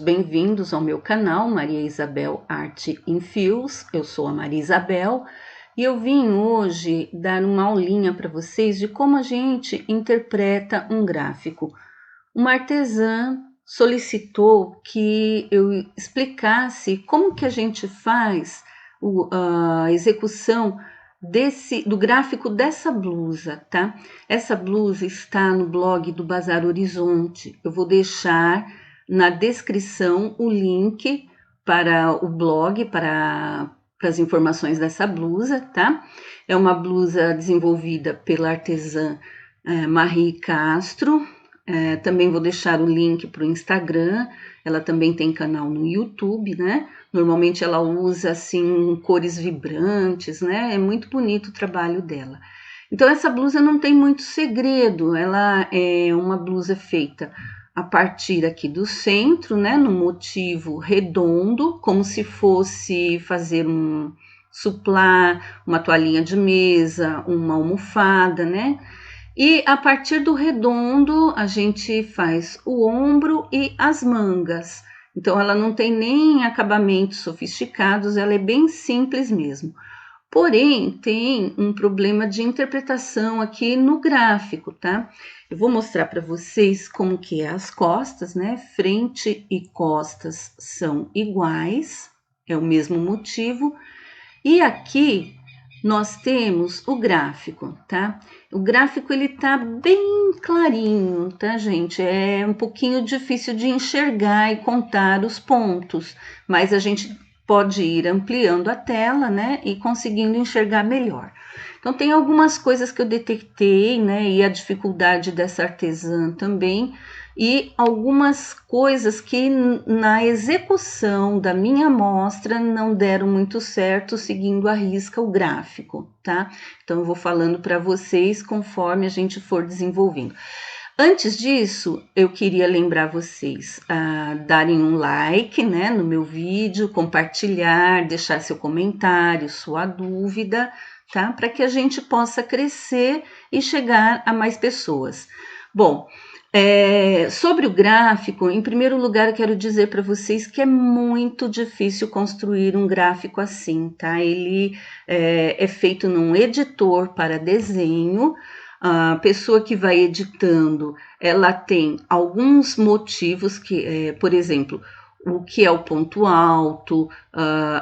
bem-vindos ao meu canal Maria Isabel Arte em Fios. Eu sou a Maria Isabel e eu vim hoje dar uma aulinha para vocês de como a gente interpreta um gráfico. Uma artesã solicitou que eu explicasse como que a gente faz a execução do gráfico dessa blusa, tá? Essa blusa está no blog do Bazar Horizonte. Eu vou deixar na descrição o link para o blog, para as informações dessa blusa, tá? É uma blusa desenvolvida pela artesã Marie Castro. Também vou deixar o link para o Instagram. Ela também tem canal no YouTube, né? Normalmente ela usa assim cores vibrantes, né? É muito bonito o trabalho dela. Então essa blusa não tem muito segredo. Ela é uma blusa feita a partir aqui do centro, né? No motivo redondo, como se fosse fazer um suplá, uma toalhinha de mesa, uma almofada, né? E a partir do redondo, a gente faz o ombro e as mangas. Então, ela não tem nem acabamentos sofisticados, ela é bem simples mesmo. Porém, tem um problema de interpretação aqui no gráfico, tá? Eu vou mostrar para vocês como que é as costas, né? Frente e costas são iguais, é o mesmo motivo. E aqui nós temos o gráfico, tá? O gráfico ele tá bem clarinho, tá, gente? É um pouquinho difícil de enxergar e contar os pontos, mas a gente pode ir ampliando a tela, né, e conseguindo enxergar melhor. Então tem algumas coisas que eu detectei, né, e a dificuldade dessa artesã também, e algumas coisas que na execução da minha amostra não deram muito certo seguindo à risca o gráfico, tá? Então eu vou falando para vocês conforme a gente for desenvolvendo. Antes disso, eu queria lembrar vocês a darem um like, né, no meu vídeo, compartilhar, deixar seu comentário, sua dúvida, tá? Para que a gente possa crescer e chegar a mais pessoas. Bom, sobre o gráfico, em primeiro lugar, eu quero dizer para vocês que é muito difícil construir um gráfico assim, tá? Ele é feito num editor para desenho. A pessoa que vai editando, ela tem alguns motivos que, por exemplo, o que é o ponto alto,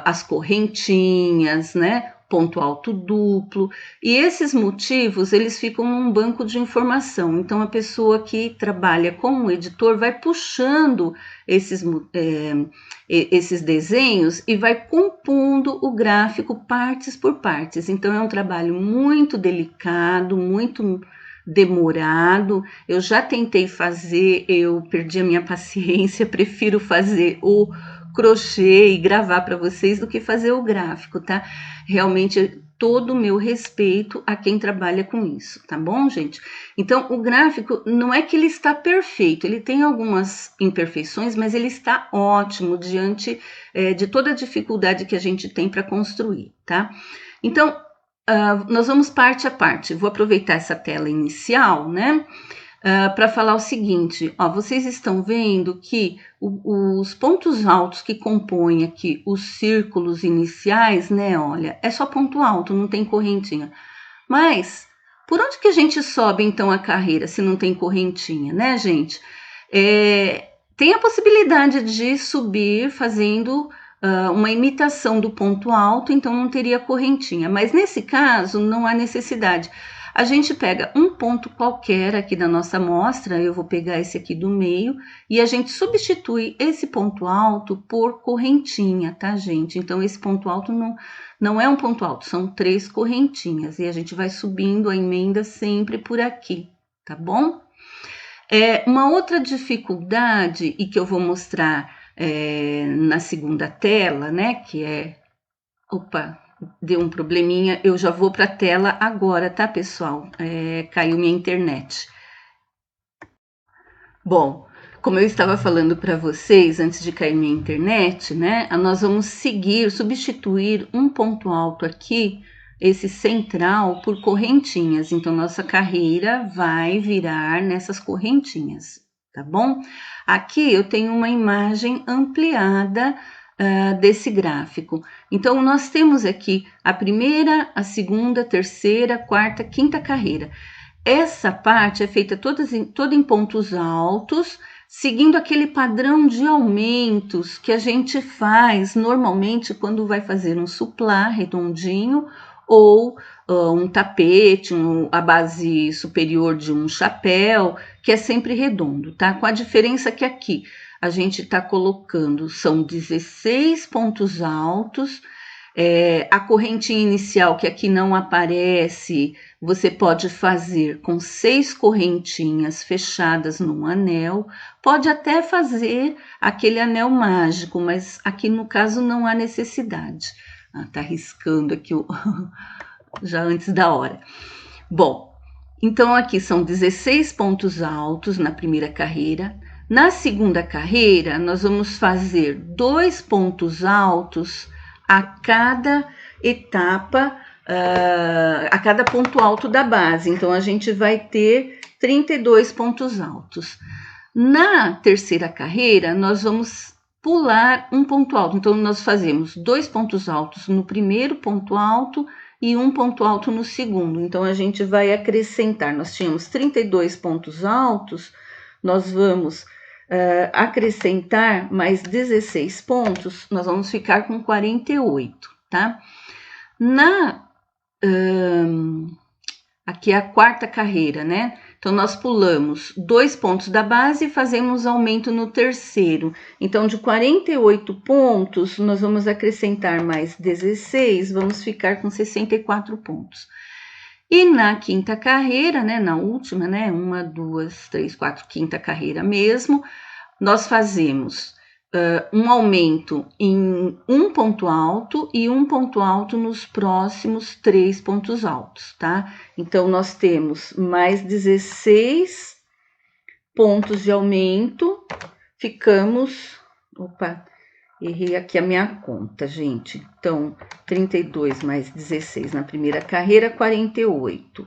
as correntinhas, né? Ponto alto duplo, e esses motivos eles ficam num banco de informação. Então a pessoa que trabalha com o editor vai puxando esses desenhos e vai compondo o gráfico partes por partes. Então é um trabalho muito delicado, muito demorado. Eu já tentei fazer, eu perdi a minha paciência, prefiro fazer o crochê e gravar para vocês do que fazer o gráfico, tá? Realmente todo o meu respeito a quem trabalha com isso, tá bom, gente? Então, o gráfico não é que ele está perfeito, ele tem algumas imperfeições, mas ele está ótimo diante de toda a dificuldade que a gente tem para construir, tá? Então, nós vamos parte a parte. Vou aproveitar essa tela inicial, né? Para falar o seguinte, ó, vocês estão vendo que os pontos altos que compõem aqui os círculos iniciais, né, olha, é só ponto alto, não tem correntinha. Mas, por onde que a gente sobe, então, a carreira, se não tem correntinha, né, gente? Tem a possibilidade de subir fazendo uma imitação do ponto alto, então não teria correntinha. Mas, nesse caso, não há necessidade. A gente pega um ponto qualquer aqui da nossa amostra, eu vou pegar esse aqui do meio, e a gente substitui esse ponto alto por correntinha, tá, gente? Então, esse ponto alto não é um ponto alto, são 3 correntinhas, e a gente vai subindo a emenda sempre por aqui, tá bom? Uma outra dificuldade, e que eu vou mostrar na segunda tela, né, que é... Opa! Deu um probleminha, eu já vou para a tela agora, tá, pessoal? Caiu minha internet. Bom, como eu estava falando para vocês antes de cair minha internet, né? Nós vamos substituir um ponto alto aqui, esse central, por correntinhas. Então, nossa carreira vai virar nessas correntinhas, tá bom? Aqui eu tenho uma imagem ampliada desse gráfico. Então, nós temos aqui a primeira, a segunda, terceira, quarta, quinta carreira. Essa parte é feita toda em pontos altos, seguindo aquele padrão de aumentos que a gente faz normalmente quando vai fazer um suplá redondinho ou um tapete, a base superior de um chapéu, que é sempre redondo, tá? Com a diferença que aqui a gente está colocando, são 16 pontos altos, a correntinha inicial, que aqui não aparece, você pode fazer com 6 correntinhas fechadas num anel, pode até fazer aquele anel mágico, mas aqui no caso não há necessidade. Tá riscando aqui já antes da hora. Bom, então aqui são 16 pontos altos na primeira carreira. Na segunda carreira, nós vamos fazer 2 pontos altos a cada etapa, a cada ponto alto da base. Então, a gente vai ter 32 pontos altos. Na terceira carreira, nós vamos pular um ponto alto. Então, nós fazemos 2 pontos altos no primeiro ponto alto e 1 ponto alto no segundo. Então, a gente vai acrescentar. Nós tínhamos 32 pontos altos, nós vamos acrescentar mais 16 pontos, nós vamos ficar com 48, tá? Aqui é a quarta carreira, né? Então, nós pulamos 2 pontos da base e fazemos aumento no terceiro. Então, de 48 pontos, nós vamos acrescentar mais 16, vamos ficar com 64 pontos. E na quinta carreira, né, na última, né, 1, 2, 3, 4, quinta carreira mesmo, nós fazemos um aumento em 1 ponto alto e 1 ponto alto nos próximos 3 pontos altos, tá? Então, nós temos mais 16 pontos de aumento, ficamos... Opa, errei aqui a minha conta, gente. Então, 32 mais 16 na primeira carreira, 48.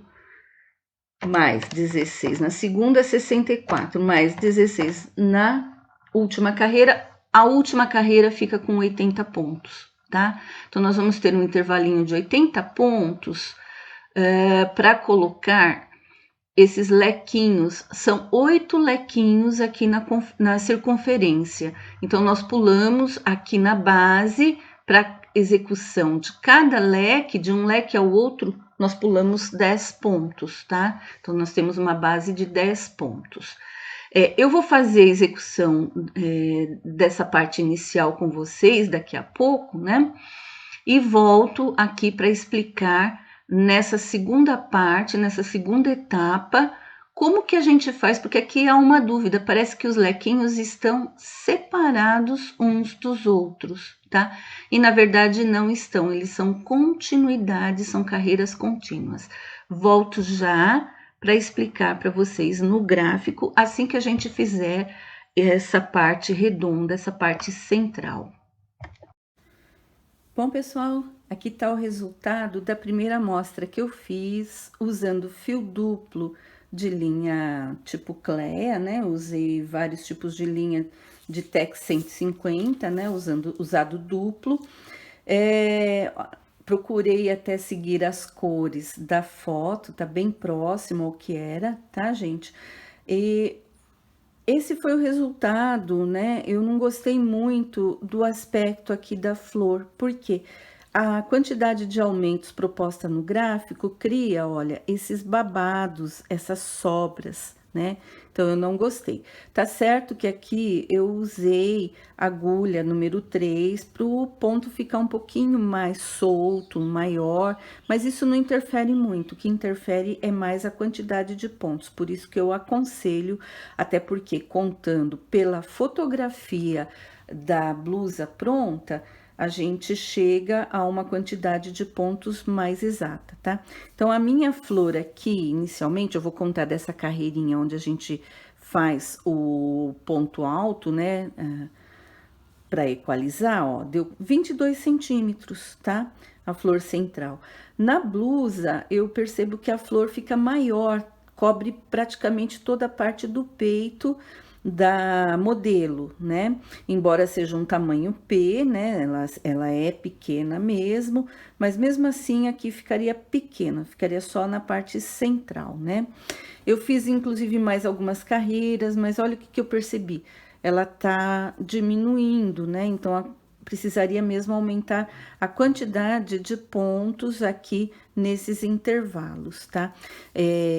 Mais 16 na segunda, 64. Mais 16 na última carreira. A última carreira fica com 80 pontos, tá? Então, nós vamos ter um intervalinho de 80 pontos para colocar esses lequinhos. São 8 lequinhos aqui na circunferência. Então, nós pulamos aqui na base para execução de cada leque, de um leque ao outro, nós pulamos 10 pontos, tá? Então, nós temos uma base de 10 pontos. Eu vou fazer a execução dessa parte inicial com vocês daqui a pouco, né? E volto aqui para explicar nessa segunda parte, nessa segunda etapa, como que a gente faz, porque aqui há uma dúvida, parece que os lequinhos estão separados uns dos outros, tá? E na verdade não estão, eles são continuidades, são carreiras contínuas. Volto já para explicar para vocês no gráfico, assim que a gente fizer essa parte redonda, essa parte central. Bom, pessoal, aqui está o resultado da primeira amostra que eu fiz usando fio duplo de linha tipo Clea, né? Usei vários tipos de linha de Tex 150, né? Usado duplo. Procurei até seguir as cores da foto, tá bem próximo ao que era, tá, gente? E esse foi o resultado, né? Eu não gostei muito do aspecto aqui da flor, porque a quantidade de aumentos proposta no gráfico cria, olha, esses babados, essas sobras, né? Então, eu não gostei. Tá certo que aqui eu usei agulha número 3 para o ponto ficar um pouquinho mais solto, maior, mas isso não interfere muito. O que interfere é mais a quantidade de pontos. Por isso que eu aconselho, até porque contando pela fotografia da blusa pronta, a gente chega a uma quantidade de pontos mais exata, tá? Então, a minha flor aqui, inicialmente, eu vou contar dessa carreirinha onde a gente faz o ponto alto, né? Para equalizar, ó, deu 22 centímetros, tá? A flor central. Na blusa, eu percebo que a flor fica maior, cobre praticamente toda a parte do peito, da modelo, né? Embora seja um tamanho P, né? Ela é pequena mesmo, mas mesmo assim aqui ficaria pequena, ficaria só na parte central, né? Eu fiz inclusive mais algumas carreiras, mas olha o que eu percebi. Ela tá diminuindo, né? Então precisaria mesmo aumentar a quantidade de pontos aqui nesses intervalos, tá?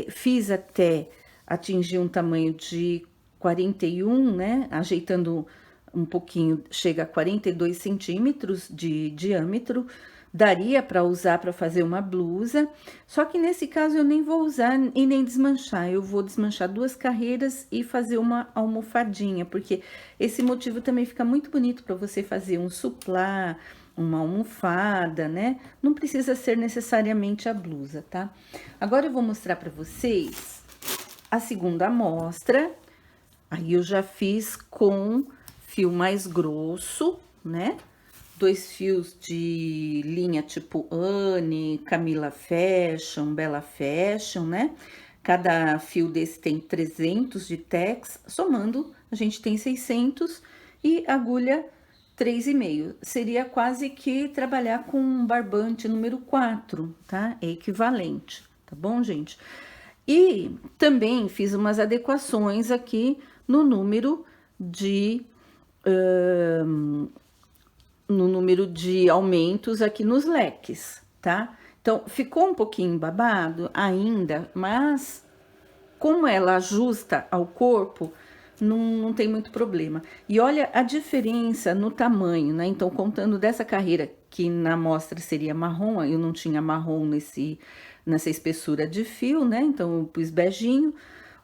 Fiz até atingir um tamanho de 41, né? Ajeitando um pouquinho, chega a 42 centímetros de diâmetro. Daria para usar para fazer uma blusa, só que nesse caso eu nem vou usar e nem desmanchar. Eu vou desmanchar 2 carreiras e fazer uma almofadinha, porque esse motivo também fica muito bonito para você fazer um suplá, uma almofada, né? Não precisa ser necessariamente a blusa, tá? Agora eu vou mostrar para vocês a segunda amostra. Aí eu já fiz com fio mais grosso, né? 2 fios de linha tipo Anne, Camila Fashion, Bella Fashion, né? Cada fio desse tem 300 de tex, somando a gente tem 600 e agulha 3,5. Seria quase que trabalhar com um barbante número 4, tá? É equivalente, tá bom, gente? E também fiz umas adequações aqui no número de no número de aumentos aqui nos leques, tá? Então, ficou um pouquinho babado ainda, mas como ela ajusta ao corpo, não tem muito problema. E olha a diferença no tamanho, né? Então, contando dessa carreira, que na amostra seria marrom, eu não tinha marrom nessa espessura de fio, né? Então, eu pus beijinho.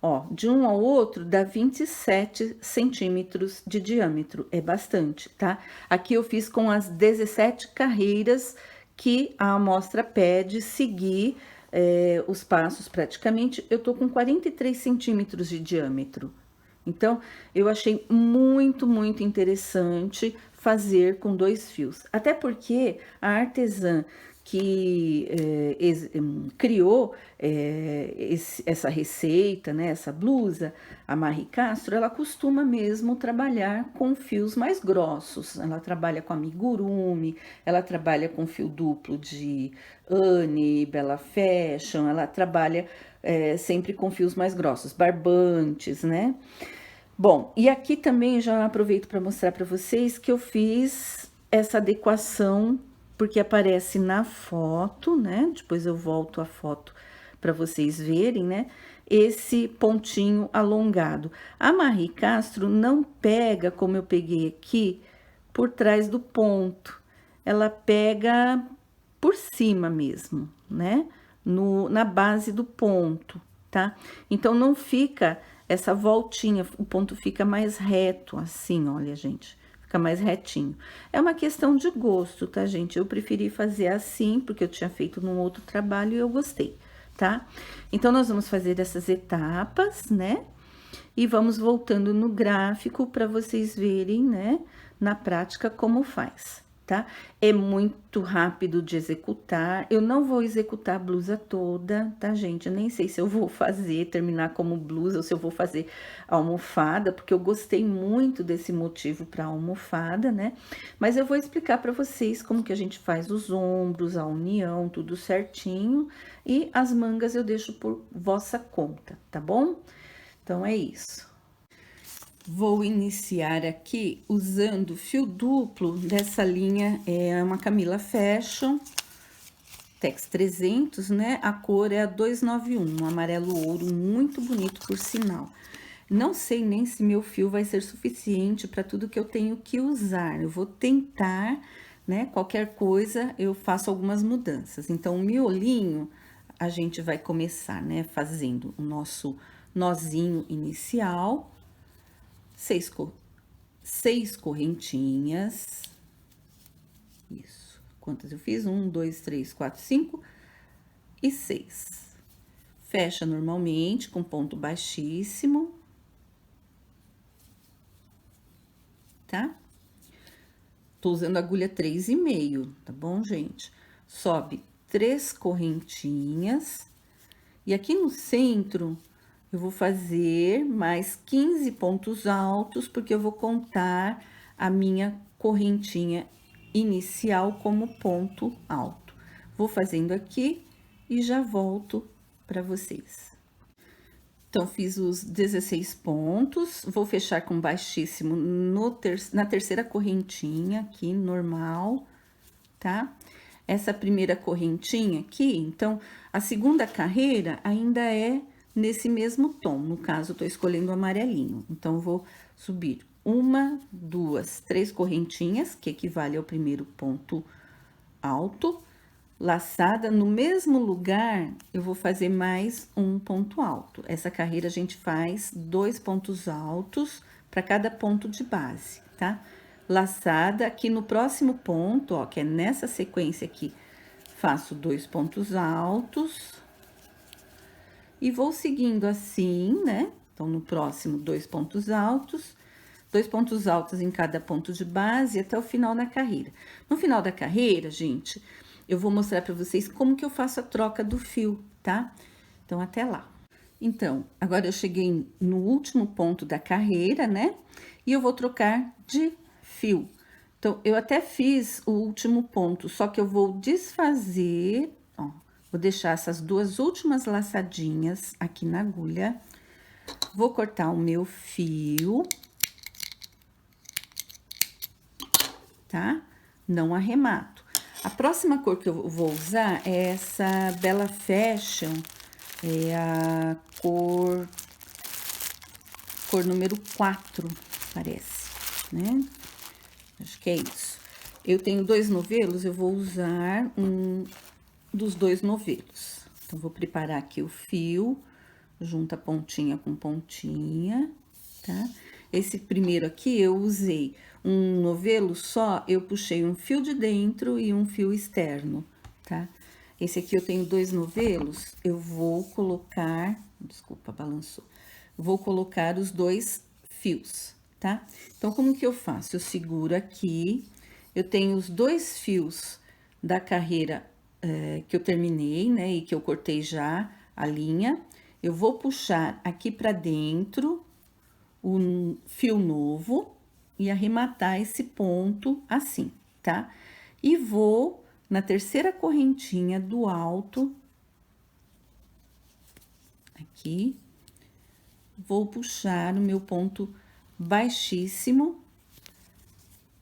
Ó, de um ao outro dá 27 centímetros de diâmetro, é bastante, tá? Aqui eu fiz com as 17 carreiras que a amostra pede seguir os passos praticamente. Eu tô com 43 centímetros de diâmetro. Então, eu achei muito, muito interessante fazer com 2 fios. Até porque a artesã que criou essa receita, né, essa blusa, a Marie Castro, ela costuma mesmo trabalhar com fios mais grossos. Ela trabalha com amigurumi, ela trabalha com fio duplo de Anne, Bella Fashion, ela trabalha sempre com fios mais grossos, barbantes, né? Bom, e aqui também já aproveito para mostrar para vocês que eu fiz essa adequação, porque aparece na foto, né? Depois eu volto a foto para vocês verem, né? Esse pontinho alongado. A Marie Castro não pega, como eu peguei aqui, por trás do ponto. Ela pega por cima mesmo, né? Na base do ponto, tá? Então, não fica essa voltinha, o ponto fica mais reto, assim, olha, gente, fica mais retinho. É uma questão de gosto, tá, gente? Eu preferi fazer assim, porque eu tinha feito num outro trabalho e eu gostei, tá? Então, nós vamos fazer essas etapas, né? E vamos voltando no gráfico para vocês verem, né, na prática como faz, tá? É muito rápido de executar. Eu não vou executar a blusa toda, tá, gente? Eu nem sei se eu vou fazer, terminar como blusa ou se eu vou fazer a almofada, porque eu gostei muito desse motivo para almofada, né? Mas eu vou explicar para vocês como que a gente faz os ombros, a união, tudo certinho. E as mangas eu deixo por vossa conta, tá bom? Então, é isso. Vou iniciar aqui usando fio duplo dessa linha, é uma Camila Fashion, Tex 300, né? A cor é a 291, um amarelo ouro, muito bonito, por sinal. Não sei nem se meu fio vai ser suficiente para tudo que eu tenho que usar. Eu vou tentar, né? Qualquer coisa, eu faço algumas mudanças. Então, o miolinho, a gente vai começar, né? Fazendo o nosso nozinho inicial, 6 correntinhas. Isso. Quantas eu fiz? 1, 2, 3, 4, 5 e 6. Fecha normalmente com ponto baixíssimo, tá? Tô usando agulha 3,5, tá bom, gente? Sobe 3 correntinhas. E aqui no centro, eu vou fazer mais 15 pontos altos, porque eu vou contar a minha correntinha inicial como ponto alto. Vou fazendo aqui e já volto para vocês. Então, fiz os 16 pontos, vou fechar com baixíssimo na terceira correntinha aqui, normal, tá? Essa primeira correntinha aqui, então, a segunda carreira ainda é nesse mesmo tom, no caso, eu tô escolhendo o amarelinho. Então, vou subir uma, duas, três correntinhas, que equivale ao primeiro ponto alto. Laçada, no mesmo lugar, eu vou fazer mais um ponto alto. Essa carreira a gente faz 2 pontos altos para cada ponto de base, tá? Laçada, aqui no próximo ponto, ó, que é nessa sequência aqui, faço 2 pontos altos. E vou seguindo assim, né? Então, no próximo, 2 pontos altos. 2 pontos altos em cada ponto de base até o final da carreira. No final da carreira, gente, eu vou mostrar para vocês como que eu faço a troca do fio, tá? Então, até lá. Então, agora eu cheguei no último ponto da carreira, né? E eu vou trocar de fio. Então, eu até fiz o último ponto, só que eu vou desfazer, ó, vou deixar essas duas últimas laçadinhas aqui na agulha. Vou cortar o meu fio, tá? Não arremato. A próxima cor que eu vou usar é essa Bella Fashion, é a cor número 4, parece, né? Acho que é isso. Eu tenho 2 novelos, eu vou usar um dos 2 novelos. Então, vou preparar aqui o fio, junta pontinha com pontinha, tá? Esse primeiro aqui, eu usei um novelo só, eu puxei um fio de dentro e um fio externo, tá? Esse aqui eu tenho 2 novelos, eu vou colocar, desculpa, balançou. Vou colocar os 2 fios, tá? Então, como que eu faço? Eu seguro aqui, eu tenho os 2 fios da carreira que eu terminei, né? E que eu cortei já a linha. Eu vou puxar aqui pra dentro um fio novo e arrematar esse ponto assim, tá? E vou na terceira correntinha do alto, aqui, vou puxar o meu ponto baixíssimo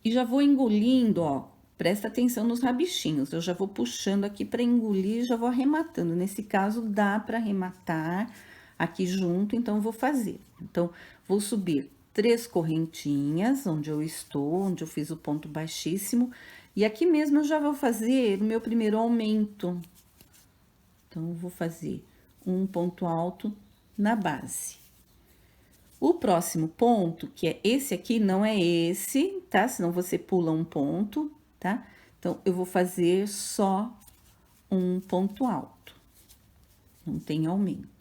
e já vou engolindo, ó, presta atenção nos rabichinhos, eu já vou puxando aqui para engolir e já vou arrematando. Nesse caso, dá para arrematar aqui junto, então eu vou fazer. Então, vou subir 3 correntinhas, onde eu estou, onde eu fiz o ponto baixíssimo, e aqui mesmo eu já vou fazer o meu primeiro aumento. Então, eu vou fazer um ponto alto na base. O próximo ponto, que é esse aqui, não é esse, tá? Senão você pula um ponto, tá? Então, eu vou fazer só um ponto alto. Não tem aumento.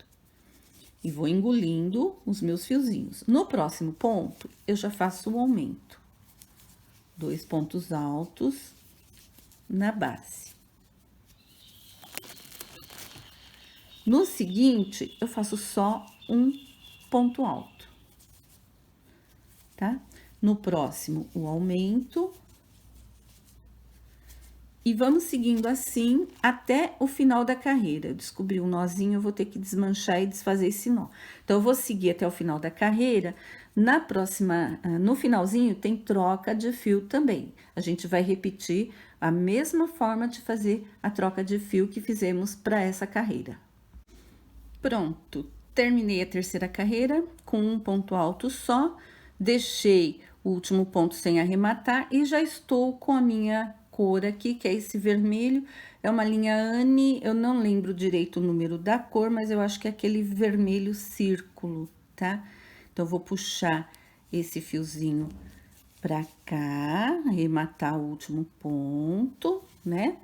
E vou engolindo os meus fiozinhos. No próximo ponto, eu já faço o aumento. 2 pontos altos na base. No seguinte, eu faço só um ponto alto, tá? No próximo, o aumento. E vamos seguindo assim até o final da carreira. Eu descobri um nozinho, eu vou ter que desmanchar e desfazer esse nó. Então, eu vou seguir até o final da carreira. Na próxima, no finalzinho, tem troca de fio também. A gente vai repetir a mesma forma de fazer a troca de fio que fizemos para essa carreira. Pronto, terminei a terceira carreira com um ponto alto só. Deixei o último ponto sem arrematar e já estou com a minha cor aqui, que é esse vermelho, é uma linha Anne, eu não lembro direito o número da cor, mas eu acho que é aquele vermelho círculo, tá? Então, vou puxar esse fiozinho pra cá, arrematar o último ponto, né?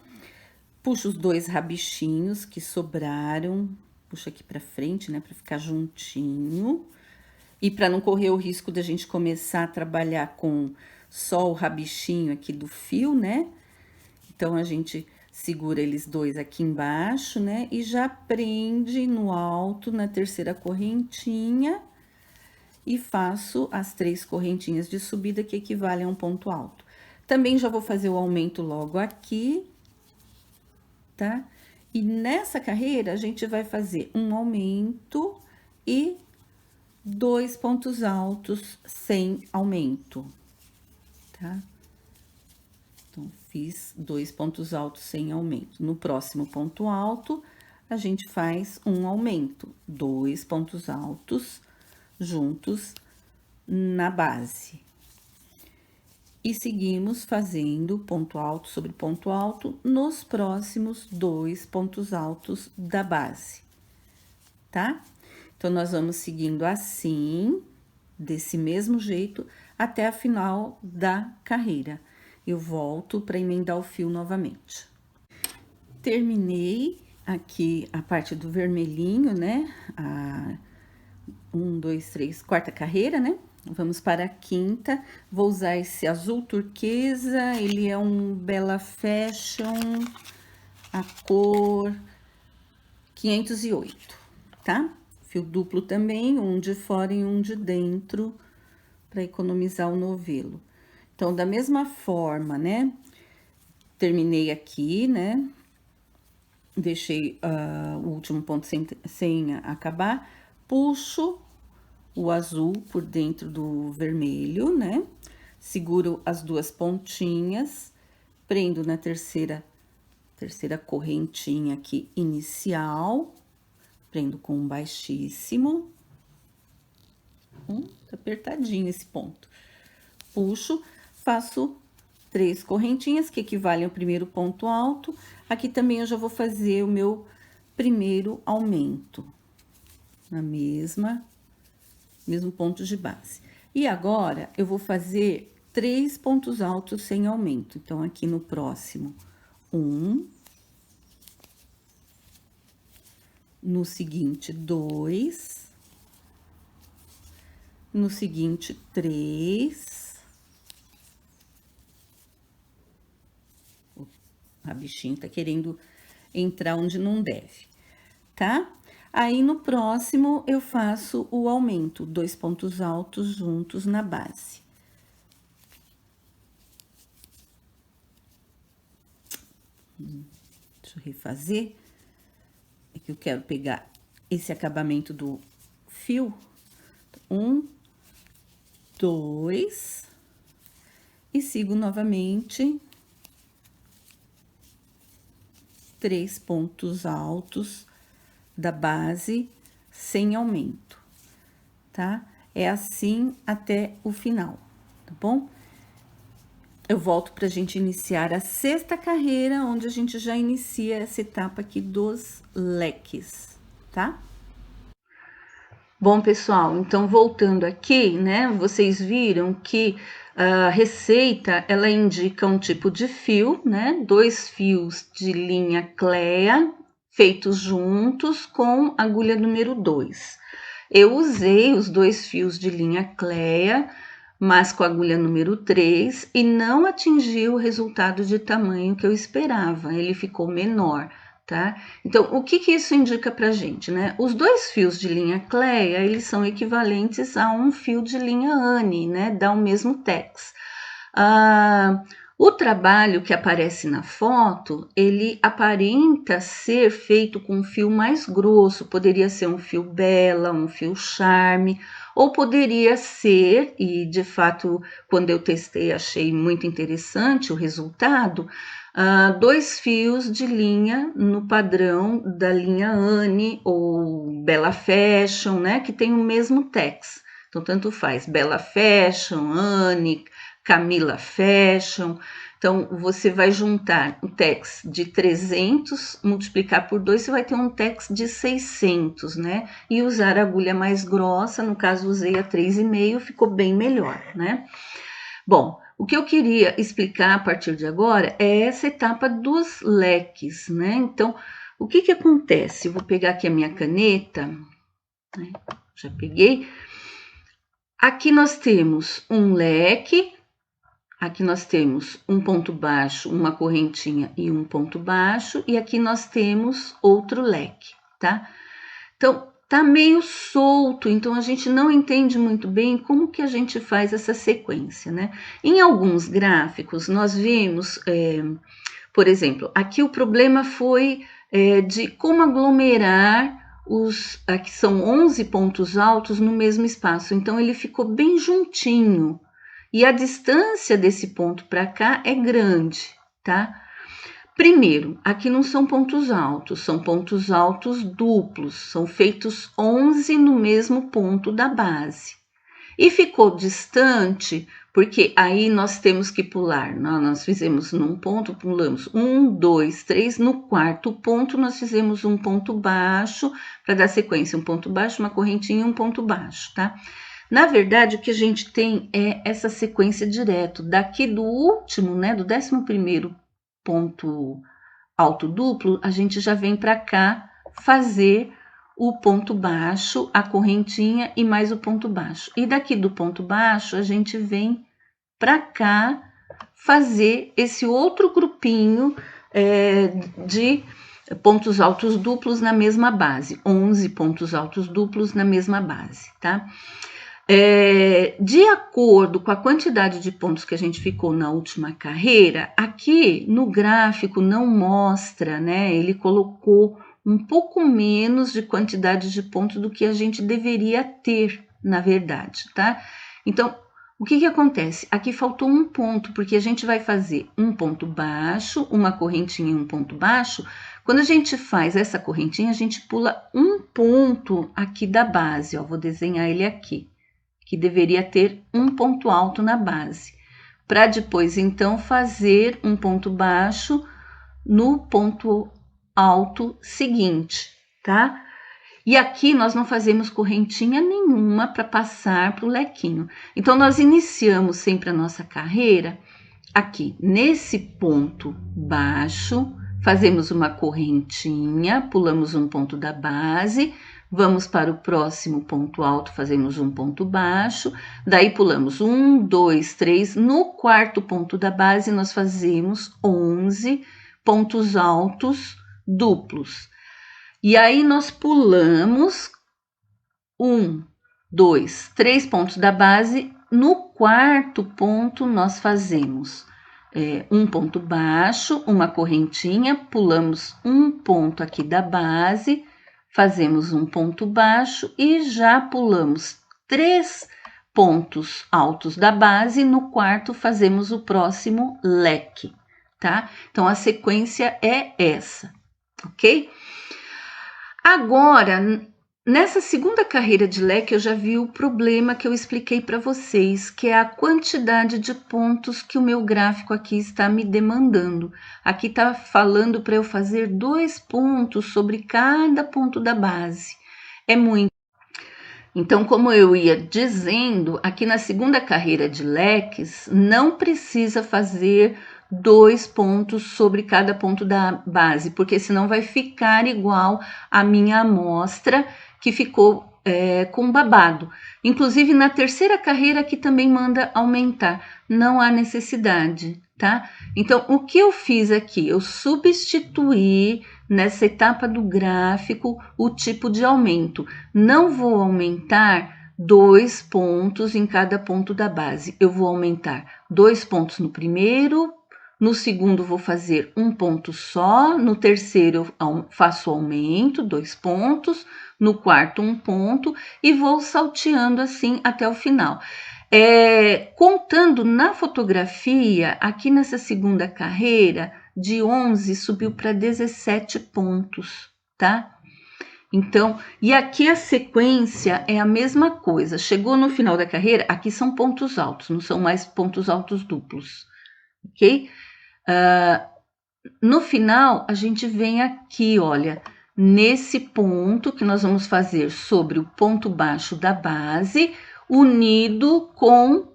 Puxo os 2 rabichinhos que sobraram, puxo aqui pra frente, né, pra ficar juntinho. E pra não correr o risco da gente começar a trabalhar com só o rabichinho aqui do fio, né? Então, a gente segura eles dois aqui embaixo, né? E já prende no alto, na terceira correntinha, e faço as 3 correntinhas de subida, que equivalem a um ponto alto. Também já vou fazer o aumento logo aqui, tá? E nessa carreira, a gente vai fazer um aumento e 2 pontos altos sem aumento, tá? Então, fiz 2 pontos altos sem aumento. No próximo ponto alto, a gente faz um aumento, 2 pontos altos juntos na base. E seguimos fazendo ponto alto sobre ponto alto nos próximos 2 pontos altos da base, tá? Então, nós vamos seguindo assim, desse mesmo jeito, até a final da carreira. Eu volto para emendar o fio novamente. Terminei aqui a parte do vermelhinho, né? A 1, 2, 3, quarta carreira, né? Vamos para a quinta. Vou usar esse azul turquesa, ele é um Bella Fashion, a cor 508, tá? Fio duplo também, um de fora e um de dentro, para economizar o novelo. Então, da mesma forma, né? Terminei aqui, né? Deixei o último ponto sem acabar. Puxo o azul por dentro do vermelho, né? Seguro as 2 pontinhas, prendo na terceira correntinha aqui inicial, prendo com um baixíssimo. Tá apertadinho esse ponto. Puxo, faço 3 correntinhas, que equivalem ao primeiro ponto alto. Aqui também eu já vou fazer o meu primeiro aumento, na mesmo ponto de base. E agora, eu vou fazer 3 pontos altos sem aumento. Então, aqui no próximo, 1. No seguinte, 2. No seguinte, 3. A bichinha tá querendo entrar onde não deve, tá? Aí, no próximo, eu faço o aumento, 2 pontos altos juntos na base. Deixa eu refazer. É que eu quero pegar esse acabamento do fio. 1, 2. E sigo novamente 3 pontos altos da base sem aumento, tá? É assim até o final, tá bom? Eu volto pra gente iniciar a 6ª carreira, onde a gente já inicia essa etapa aqui dos leques, tá? Bom, pessoal, então voltando aqui, né? Vocês viram que a receita, ela indica um tipo de fio, né? 2 fios de linha Clea, feitos juntos com agulha número 2. Eu usei os 2 fios de linha Clea, mas com agulha número 3, e não atingi o resultado de tamanho que eu esperava, ele ficou menor, tá? Então, o que isso indica pra gente, né? Os 2 fios de linha Clea, eles são equivalentes a um fio de linha Anne, né? Dá o mesmo tex. O trabalho que aparece na foto, ele aparenta ser feito com um fio mais grosso, poderia ser um fio Bella, um fio Charme, ou poderia ser, e de fato, quando eu testei, achei muito interessante o resultado, 2 fios de linha no padrão da linha Anne ou Bella Fashion, né, que tem o mesmo tex. Então, tanto faz, Bella Fashion, Anne, Camila Fashion. Então, você vai juntar um tex de 300, multiplicar por 2, você vai ter um tex de 600, né? E usar a agulha mais grossa, no caso, usei a 3,5, ficou bem melhor, né? Bom, o que eu queria explicar a partir de agora é essa etapa dos leques, né? Então, o que acontece? Eu vou pegar aqui a minha caneta, né? Já peguei. Aqui nós temos um leque, Aqui nós temos um ponto baixo, uma correntinha e um ponto baixo, e aqui nós temos outro leque, tá? Então, tá meio solto, então a gente não entende muito bem como que a gente faz essa sequência, né? Em alguns gráficos, nós vimos, por exemplo, aqui o problema foi de como aglomerar aqui são 11 pontos altos no mesmo espaço, então ele ficou bem juntinho, e a distância desse ponto para cá é grande, tá? Primeiro, aqui não são pontos altos duplos, são feitos 11 no mesmo ponto da base. E ficou distante, porque aí nós temos que pular, nós fizemos num ponto, pulamos 1, 2, 3, no quarto ponto nós fizemos um ponto baixo, para dar sequência, um ponto baixo, uma correntinha e um ponto baixo, tá? Na verdade, o que a gente tem é essa sequência direto, daqui do último, né, do 11º ponto alto duplo, a gente já vem para cá fazer o ponto baixo, a correntinha e mais o ponto baixo. E daqui do ponto baixo, a gente vem para cá fazer esse outro grupinho de pontos altos duplos na mesma base, 11 pontos altos duplos na mesma base, tá? De acordo com a quantidade de pontos que a gente ficou na última carreira, aqui no gráfico não mostra, né? Ele colocou um pouco menos de quantidade de pontos do que a gente deveria ter, na verdade, tá? Então, o que acontece? Aqui faltou um ponto, porque a gente vai fazer um ponto baixo, uma correntinha e um ponto baixo. Quando a gente faz essa correntinha, a gente pula um ponto aqui da base, ó, vou desenhar ele aqui, que deveria ter um ponto alto na base, para depois, então, fazer um ponto baixo no ponto alto seguinte, tá? E aqui nós não fazemos correntinha nenhuma para passar para o lequinho. Então, nós iniciamos sempre a nossa carreira aqui, nesse ponto baixo, fazemos uma correntinha, pulamos um ponto da base, vamos para o próximo ponto alto, fazemos um ponto baixo, daí pulamos 1, 2, 3, no quarto ponto da base nós fazemos 11 pontos altos duplos. E aí nós pulamos 1, 2, 3 pontos da base, no quarto ponto nós fazemos um ponto baixo, uma correntinha, pulamos um ponto aqui da base, fazemos um ponto baixo e já pulamos 3 pontos altos da base, no quarto fazemos o próximo leque, tá? Então, a sequência é essa, ok? Agora, nessa segunda carreira de leque, eu já vi o problema que eu expliquei para vocês, que é a quantidade de pontos que o meu gráfico aqui está me demandando. Aqui está falando para eu fazer 2 pontos sobre cada ponto da base. É muito. Então, como eu ia dizendo, aqui na segunda carreira de leques, não precisa fazer 2 pontos sobre cada ponto da base, porque senão vai ficar igual a minha amostra, que ficou com babado. Inclusive, na terceira carreira aqui também manda aumentar, não há necessidade, tá? Então, o que eu fiz aqui? Eu substituí nessa etapa do gráfico o tipo de aumento. Não vou aumentar 2 pontos em cada ponto da base. Eu vou aumentar 2 pontos no primeiro, no segundo vou fazer um ponto só, no terceiro eu faço aumento, 2 pontos, no quarto um ponto e vou salteando assim até o final. Contando na fotografia, aqui nessa segunda carreira, de 11 subiu para 17 pontos, tá? Então, e aqui a sequência é a mesma coisa. Chegou no final da carreira, aqui são pontos altos, não são mais pontos altos duplos, ok? No final, a gente vem aqui, olha, nesse ponto que nós vamos fazer sobre o ponto baixo da base, unido com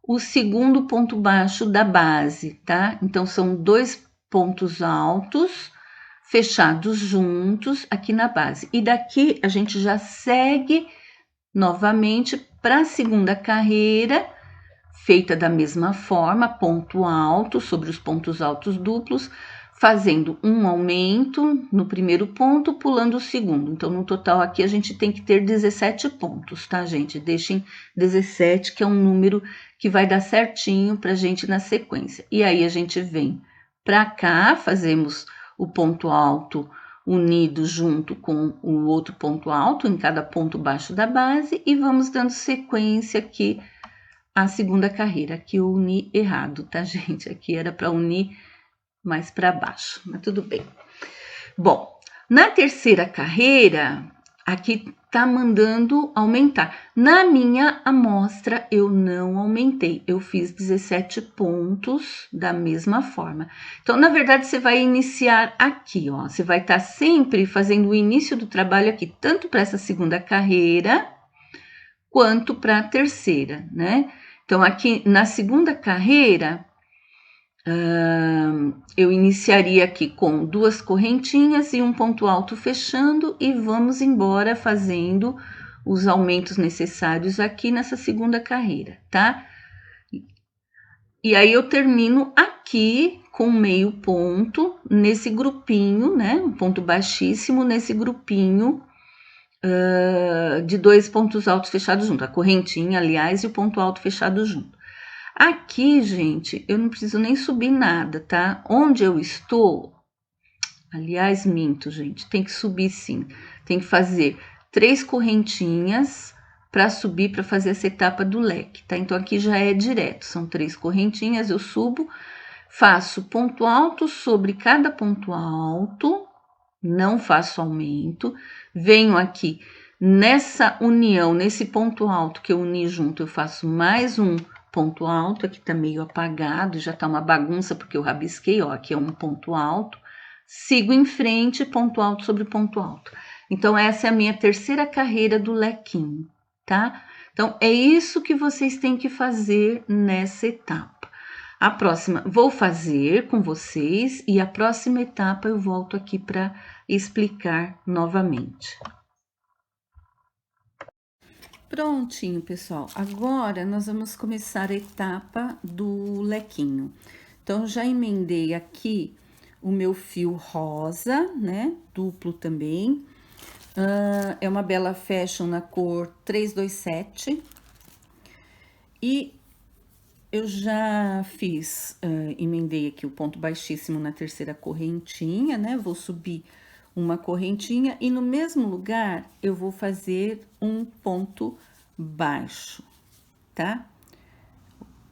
o segundo ponto baixo da base, tá? Então, são 2 pontos altos fechados juntos aqui na base. E daqui a gente já segue novamente para a segunda carreira, feita da mesma forma, ponto alto sobre os pontos altos duplos, fazendo um aumento no primeiro ponto, pulando o segundo. Então, no total aqui a gente tem que ter 17 pontos, tá, gente? Deixem 17, que é um número que vai dar certinho pra gente na sequência. E aí a gente vem pra cá, fazemos o ponto alto unido junto com o outro ponto alto em cada ponto baixo da base e vamos dando sequência aqui à segunda carreira. Aqui eu uni errado, tá, gente? Aqui era para unir mais para baixo, mas tudo bem. Bom, na terceira carreira, aqui tá mandando aumentar. Na minha amostra, eu não aumentei. Eu fiz 17 pontos da mesma forma. Então, na verdade, você vai iniciar aqui, ó. Você vai estar sempre fazendo o início do trabalho aqui, tanto para essa segunda carreira, quanto para a terceira, né? Então, aqui na segunda carreira, eu iniciaria aqui com 2 correntinhas e um ponto alto fechando e vamos embora fazendo os aumentos necessários aqui nessa segunda carreira, tá? E aí eu termino aqui com meio ponto nesse grupinho, né? Um ponto baixíssimo nesse grupinho de 2 pontos altos fechados junto, a correntinha, aliás, e o ponto alto fechado junto. Aqui, gente, eu não preciso nem subir nada, tá? Onde eu estou, aliás, minto, gente, tem que subir sim. Tem que fazer 3 correntinhas para subir, para fazer essa etapa do leque, tá? Então, aqui já é direto, são 3 correntinhas, eu subo, faço ponto alto sobre cada ponto alto, não faço aumento, venho aqui nessa união, nesse ponto alto que eu uni junto, eu faço mais um ponto alto, aqui tá meio apagado, já tá uma bagunça porque eu rabisquei, ó, aqui é um ponto alto, sigo em frente, ponto alto sobre ponto alto. Então, essa é a minha terceira carreira do lequinho, tá? Então, é isso que vocês têm que fazer nessa etapa. A próxima, vou fazer com vocês e a próxima etapa eu volto aqui para explicar novamente. Prontinho, pessoal. Agora nós vamos começar a etapa do lequinho. Então, já emendei aqui o meu fio rosa, né? Duplo também. É uma Bella Fashion na cor 327. E eu já fiz, emendei aqui o ponto baixíssimo na terceira correntinha, né? Vou subir uma correntinha e no mesmo lugar eu vou fazer um ponto baixo, tá?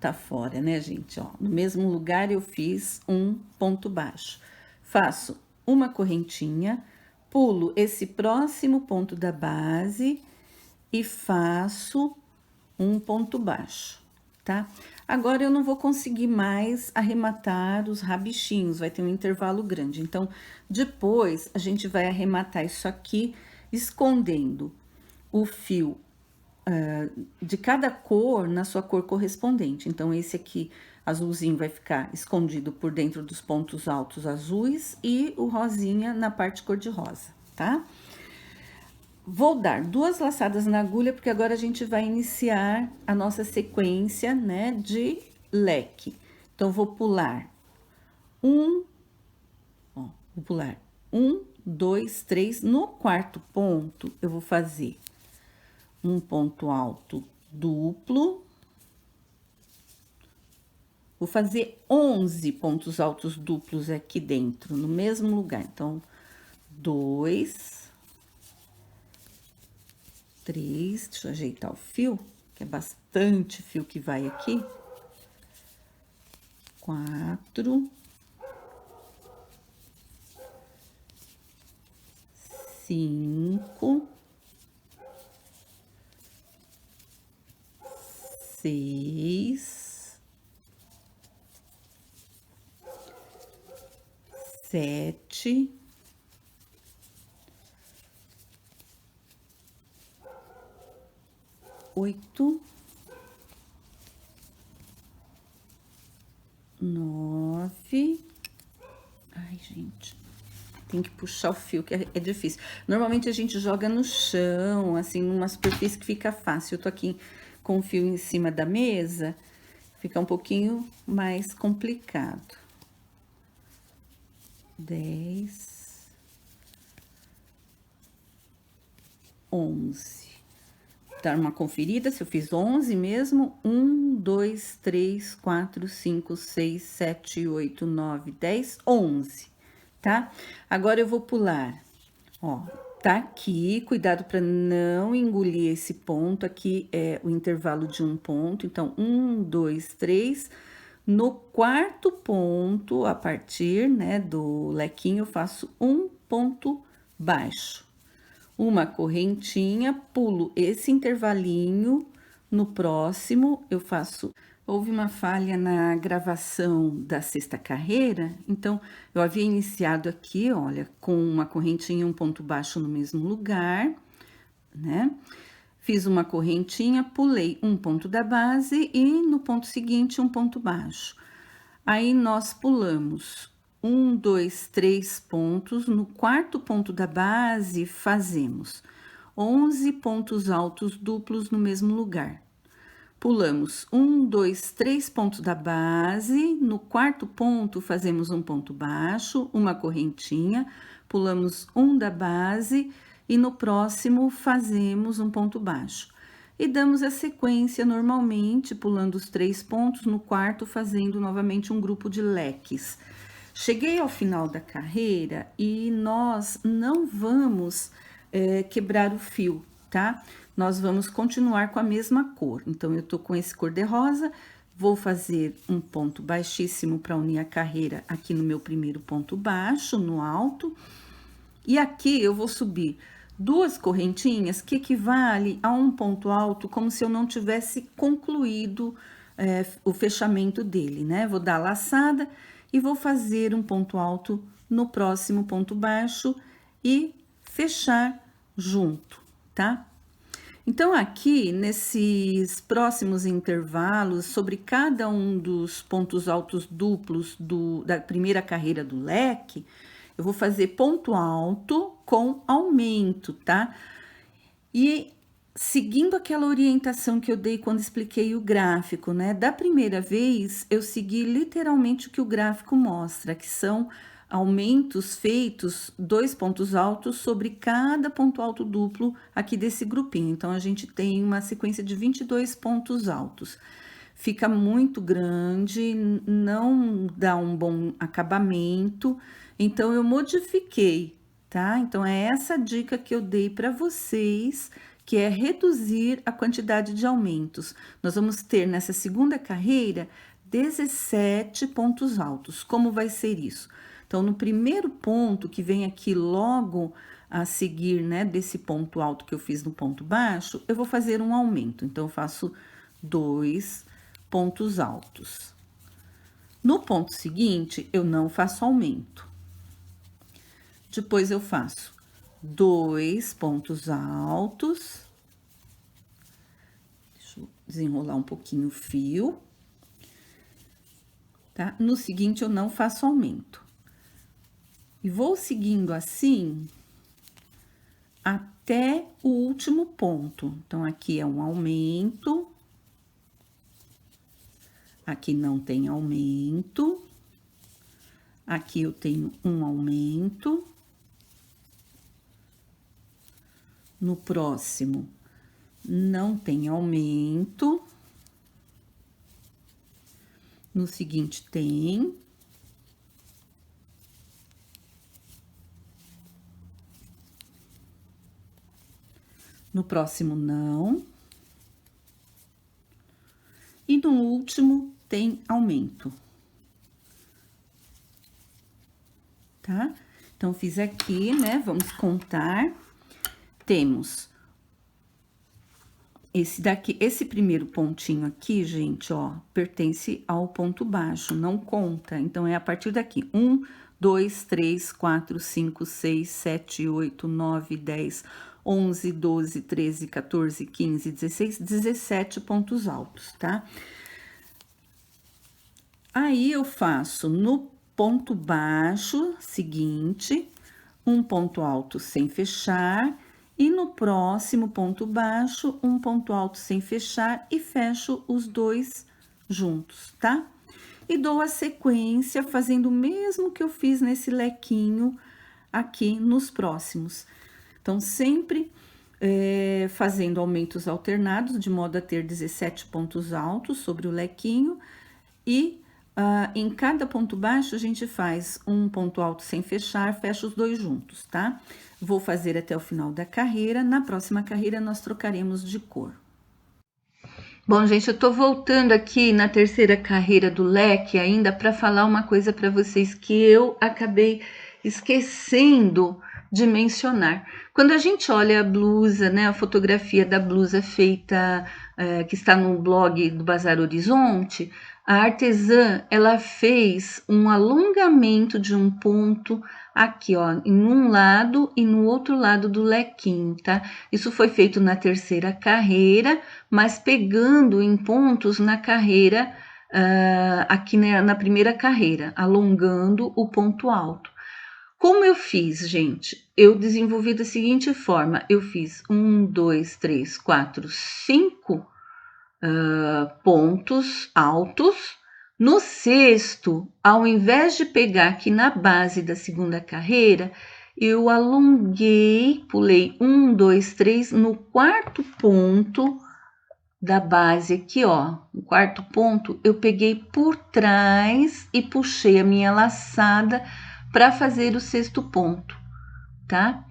Tá fora, né, gente? Ó, no mesmo lugar eu fiz um ponto baixo. Faço uma correntinha, pulo esse próximo ponto da base e faço um ponto baixo, tá? Agora eu não vou conseguir mais arrematar os rabichinhos, vai ter um intervalo grande. Então, depois a gente vai arrematar isso aqui, escondendo o fio de cada cor na sua cor correspondente. Então, esse aqui, azulzinho, vai ficar escondido por dentro dos pontos altos azuis e o rosinha na parte cor-de-rosa, tá? Vou dar 2 laçadas na agulha, porque agora a gente vai iniciar a nossa sequência, né, de leque. Então, vou pular vou pular 1, 2, 3. No quarto ponto, eu vou fazer um ponto alto duplo. Vou fazer 11 pontos altos duplos aqui dentro, no mesmo lugar. Então, 2... 3, deixa eu ajeitar o fio, que é bastante fio que vai aqui. 4, 5, 6, 7, 8, 9. Ai, gente, tem que puxar o fio, que é difícil. Normalmente a gente joga no chão, assim, numa superfície que fica fácil. Eu tô aqui com o fio em cima da mesa fica um pouquinho mais complicado. 10, 11. Dar uma conferida se eu fiz 11 mesmo. 1, 2, 3, 4, 5, 6, 7, 8, 9, 10, 11, tá? Agora eu vou pular, ó, tá aqui, cuidado para não engolir esse ponto, aqui é o intervalo de um ponto, então 1, 2, 3, no quarto ponto, a partir, né, do lequinho, eu faço um ponto baixo, uma correntinha, pulo esse intervalinho, no próximo eu faço. Houve uma falha na gravação da sexta carreira, então eu havia iniciado aqui, olha, com uma correntinha e um ponto baixo no mesmo lugar, né? Fiz uma correntinha, pulei um ponto da base e no ponto seguinte um ponto baixo. Aí nós pulamos 1, 2, 3 pontos, no quarto ponto da base fazemos 11 pontos altos duplos no mesmo lugar. Pulamos 1, 2, 3 pontos da base, no quarto ponto fazemos um ponto baixo, uma correntinha, pulamos um da base e no próximo fazemos um ponto baixo. E damos a sequência normalmente, pulando os 3 pontos, no quarto fazendo novamente um grupo de leques. Cheguei ao final da carreira e nós não vamos quebrar o fio, tá? Nós vamos continuar com a mesma cor. Então, eu tô com esse cor-de-rosa, vou fazer um ponto baixíssimo para unir a carreira aqui no meu primeiro ponto baixo, no alto. E aqui eu vou subir duas correntinhas que equivale a um ponto alto, como se eu não tivesse concluído o fechamento dele, né? Vou dar a laçada e vou fazer um ponto alto no próximo ponto baixo e fechar junto, tá? Então, aqui, nesses próximos intervalos, sobre cada um dos pontos altos duplos da primeira carreira do leque, eu vou fazer ponto alto com aumento, tá? E seguindo aquela orientação que eu dei quando expliquei o gráfico, né? Da primeira vez, eu segui literalmente o que o gráfico mostra, que são aumentos feitos 2 pontos altos sobre cada ponto alto duplo aqui desse grupinho. Então, a gente tem uma sequência de 22 pontos altos. Fica muito grande, não dá um bom acabamento, então eu modifiquei, tá? Então, é essa dica que eu dei para vocês, que é reduzir a quantidade de aumentos. Nós vamos ter nessa segunda carreira 17 pontos altos. Como vai ser isso? Então, no primeiro ponto, que vem aqui logo a seguir, né, desse ponto alto que eu fiz no ponto baixo, eu vou fazer um aumento. Então, eu faço 2 pontos altos. No ponto seguinte, eu não faço aumento. Depois, eu faço 2 pontos altos. Deixa eu desenrolar um pouquinho o fio. Tá? No seguinte, eu não faço aumento. E vou seguindo assim até o último ponto. Então, aqui é um aumento. Aqui não tem aumento. Aqui eu tenho um aumento. No próximo, não tem aumento. No seguinte, tem. No próximo, não. E no último, tem aumento. Tá? Então, fiz aqui, né? Vamos contar. Temos esse daqui, esse primeiro pontinho aqui, gente, ó, pertence ao ponto baixo, não conta. Então, é a partir daqui. 1, 2, 3, 4, 5, 6, 7, 8, 9, 10, 11, 12, 13, 14, 15, 16, 17 pontos altos, tá? Aí, eu faço no ponto baixo seguinte, um ponto alto sem fechar, e no próximo ponto baixo, um ponto alto sem fechar, e fecho os 2 juntos, tá? E dou a sequência fazendo o mesmo que eu fiz nesse lequinho aqui nos próximos. Então, sempre fazendo aumentos alternados, de modo a ter 17 pontos altos sobre o lequinho. E em cada ponto baixo, a gente faz um ponto alto sem fechar, fecha os dois juntos, tá? Vou fazer até o final da carreira. Na próxima carreira, nós trocaremos de cor. Bom, gente, eu tô voltando aqui na terceira carreira do leque ainda para falar uma coisa para vocês que eu acabei esquecendo de mencionar. Quando a gente olha a blusa, né, a fotografia da blusa feita, que está no blog do Bazar Horizonte, a artesã, ela fez um alongamento de um ponto aqui, ó, em um lado e no outro lado do lequinho, tá? Isso foi feito na terceira carreira, mas pegando em pontos na carreira, aqui na primeira carreira, alongando o ponto alto. Como eu fiz, gente? Eu desenvolvi da seguinte forma: eu fiz 1, 2, 3, 4, 5 pontos altos. No sexto, ao invés de pegar aqui na base da segunda carreira, eu alonguei, pulei 1, 2, 3, no quarto ponto da base aqui, ó, o quarto ponto, eu peguei por trás e puxei a minha laçada para fazer o sexto ponto, tá?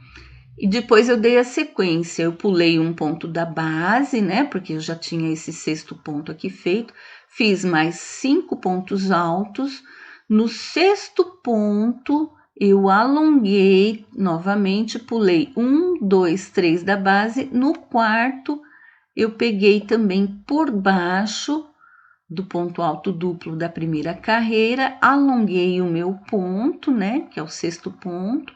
E depois eu dei a sequência, eu pulei um ponto da base, né? Porque eu já tinha esse sexto ponto aqui feito, fiz mais 5 pontos altos. No sexto ponto, eu alonguei novamente, pulei 1, 2, 3 da base. No quarto, eu peguei também por baixo do ponto alto duplo da primeira carreira, alonguei o meu ponto, né? Que é o sexto ponto.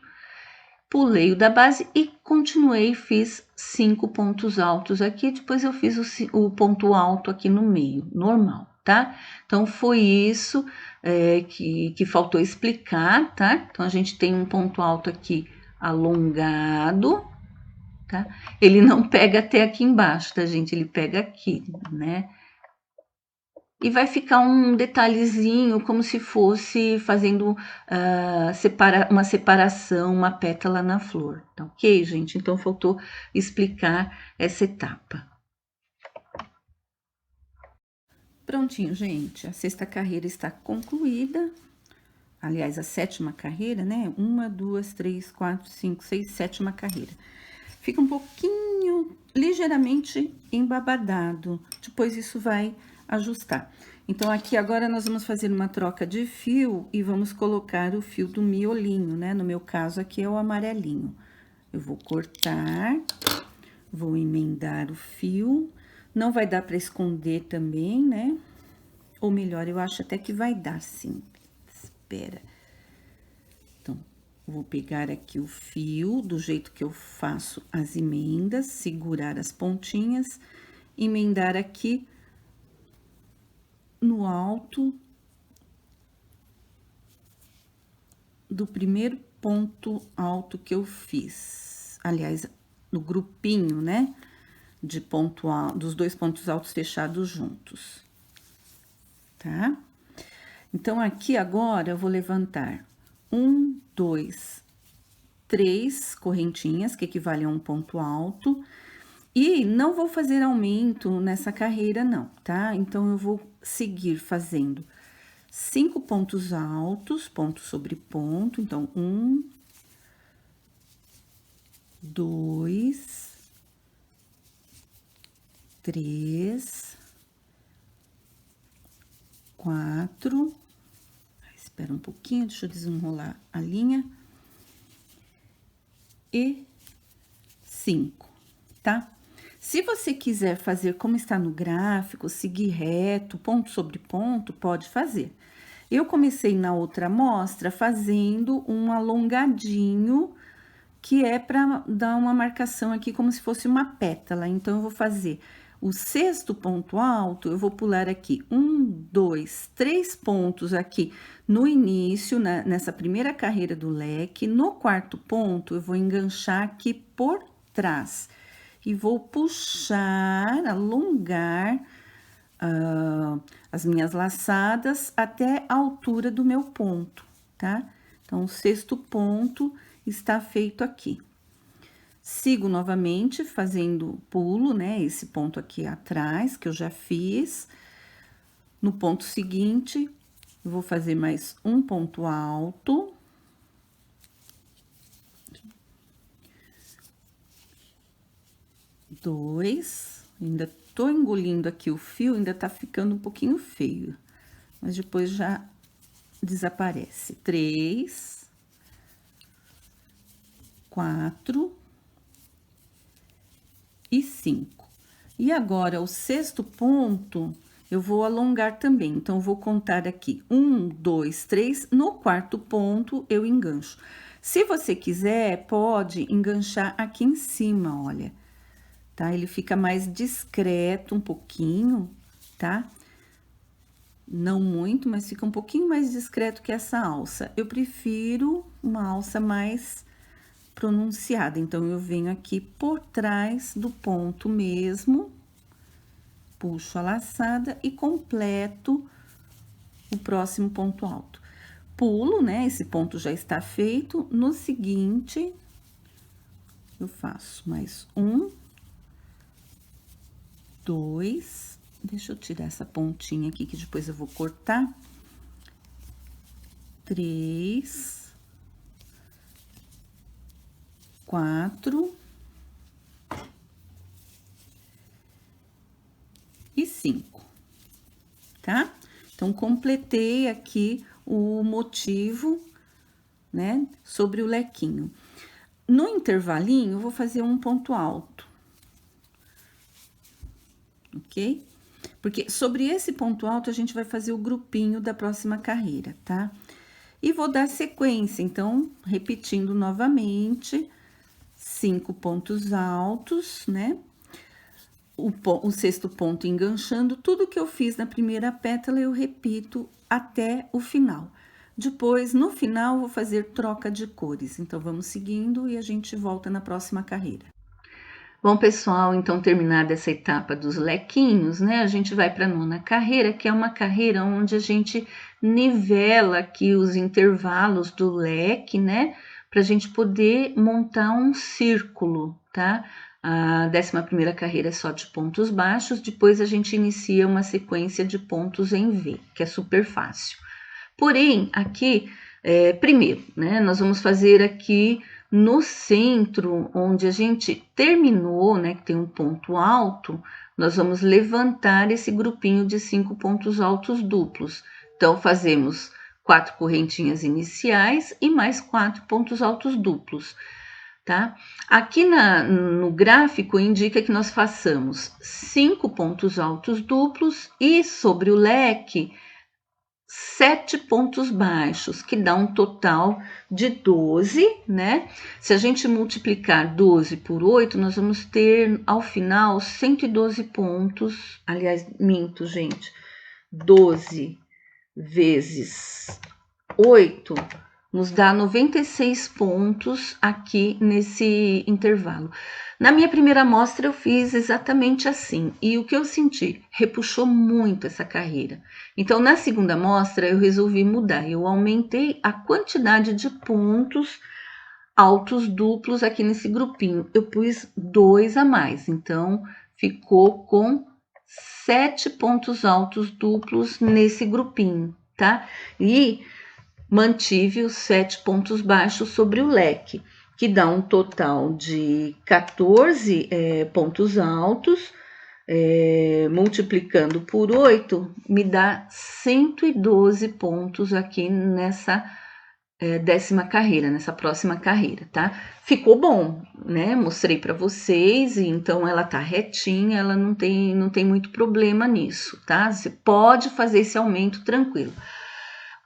Pulei o da base e continuei, fiz 5 pontos altos aqui, depois eu fiz o ponto alto aqui no meio, normal, tá? Então, foi isso que faltou explicar, tá? Então, a gente tem um ponto alto aqui alongado, tá? Ele não pega até aqui embaixo, tá, gente? Ele pega aqui, né? E vai ficar um detalhezinho, como se fosse fazendo uma separação, uma pétala na flor, tá ok, gente? Então, faltou explicar essa etapa. Prontinho, gente. A sexta carreira está concluída. Aliás, a sétima carreira, né? 1, 2, 3, 4, 5, 6, sétima carreira. Fica um pouquinho, ligeiramente embabadado. Depois isso vai ajustar. Então, aqui agora nós vamos fazer uma troca de fio e vamos colocar o fio do miolinho, né? No meu caso, aqui é o amarelinho. Eu vou cortar, vou emendar o fio. Não vai dar para esconder também, né? Ou melhor, eu acho até que vai dar, sim. Espera. Então, vou pegar aqui o fio, do jeito que eu faço as emendas, segurar as pontinhas, emendar aqui no alto do primeiro ponto alto que eu fiz. Aliás, no grupinho, né? De ponto alto, dos dois pontos altos fechados juntos, tá? Então, aqui agora eu vou levantar 1, 2, 3 correntinhas, que equivale a um ponto alto. E não vou fazer aumento nessa carreira, não, tá? Então, eu vou seguir fazendo 5 pontos altos, ponto sobre ponto. Então, 1, 2, 3, 4. Espera um pouquinho, deixa eu desenrolar a linha. E 5, tá? Se você quiser fazer como está no gráfico, seguir reto, ponto sobre ponto, pode fazer. Eu comecei na outra amostra fazendo um alongadinho, que é para dar uma marcação aqui como se fosse uma pétala. Então, eu vou fazer o sexto ponto alto, eu vou pular aqui 1, 2, 3 pontos aqui no início, nessa primeira carreira do leque. No quarto ponto, eu vou enganchar aqui por trás. E vou puxar, alongar as minhas laçadas até a altura do meu ponto, tá? Então, o 6º ponto está feito aqui. Sigo novamente fazendo pulo, né? Esse ponto aqui atrás, que eu já fiz. No ponto seguinte, eu vou fazer mais um ponto alto. Dois. Ainda tô engolindo aqui o fio, ainda tá ficando um pouquinho feio. Mas depois já desaparece. 3, 4 e 5. E agora, o 6º ponto, eu vou alongar também. Então, vou contar aqui 1, 2, 3. No 4º ponto, eu engancho. Se você quiser, pode enganchar aqui em cima, olha. Tá? Ele fica mais discreto um pouquinho, tá? Não muito, mas fica um pouquinho mais discreto que essa alça. Eu prefiro uma alça mais pronunciada. Então, eu venho aqui por trás do ponto mesmo, puxo a laçada e completo o próximo ponto alto. Pulo, né? Esse ponto já está feito. No seguinte, eu faço mais 1, 2, deixa eu tirar essa pontinha aqui, que depois eu vou cortar. 3, 4 e 5, tá? Então, completei aqui o motivo, né, sobre o lequinho. No intervalinho, eu vou fazer um ponto alto, ok? Porque sobre esse ponto alto, a gente vai fazer o grupinho da próxima carreira, tá? E vou dar sequência, então, repetindo novamente, 5 pontos altos, né? O 6º ponto enganchando, tudo que eu fiz na primeira pétala, eu repito até o final. Depois, no final, vou fazer troca de cores. Então, vamos seguindo e a gente volta na próxima carreira. Bom, pessoal, então, terminada essa etapa dos lequinhos, né? A gente vai para a 9ª carreira, que é uma carreira onde a gente nivela aqui os intervalos do leque, né? Para a gente poder montar um círculo, tá? A 11ª carreira é só de pontos baixos, depois a gente inicia uma sequência de pontos em V, que é super fácil. Porém, aqui, primeiro, né, nós vamos fazer aqui no centro, onde a gente terminou, né, que tem um ponto alto, nós vamos levantar esse grupinho de 5 pontos altos duplos. Então, fazemos 4 correntinhas iniciais e mais 4 pontos altos duplos. Tá? Aqui no gráfico indica que nós façamos 5 pontos altos duplos e sobre o leque 7 pontos baixos, que dá um total de 12, né? Se a gente multiplicar 12 por 8, nós vamos ter ao final 112 pontos. Aliás, minto, gente. 12 vezes 8 nos dá 96 pontos aqui nesse intervalo. Na minha primeira amostra eu fiz exatamente assim, e o que eu senti? Repuxou muito essa carreira. Então, na segunda amostra eu resolvi mudar, eu aumentei a quantidade de pontos altos duplos aqui nesse grupinho. Eu pus 2 a mais, então ficou com 7 pontos altos duplos nesse grupinho, tá? E mantive os 7 pontos baixos sobre o leque, que dá um total de 14 pontos altos, multiplicando por 8, me dá 112 pontos aqui nessa 10ª carreira, nessa próxima carreira, tá? Ficou bom, né? Mostrei para vocês, e então ela tá retinha, ela não tem muito problema nisso, tá? Você pode fazer esse aumento tranquilo.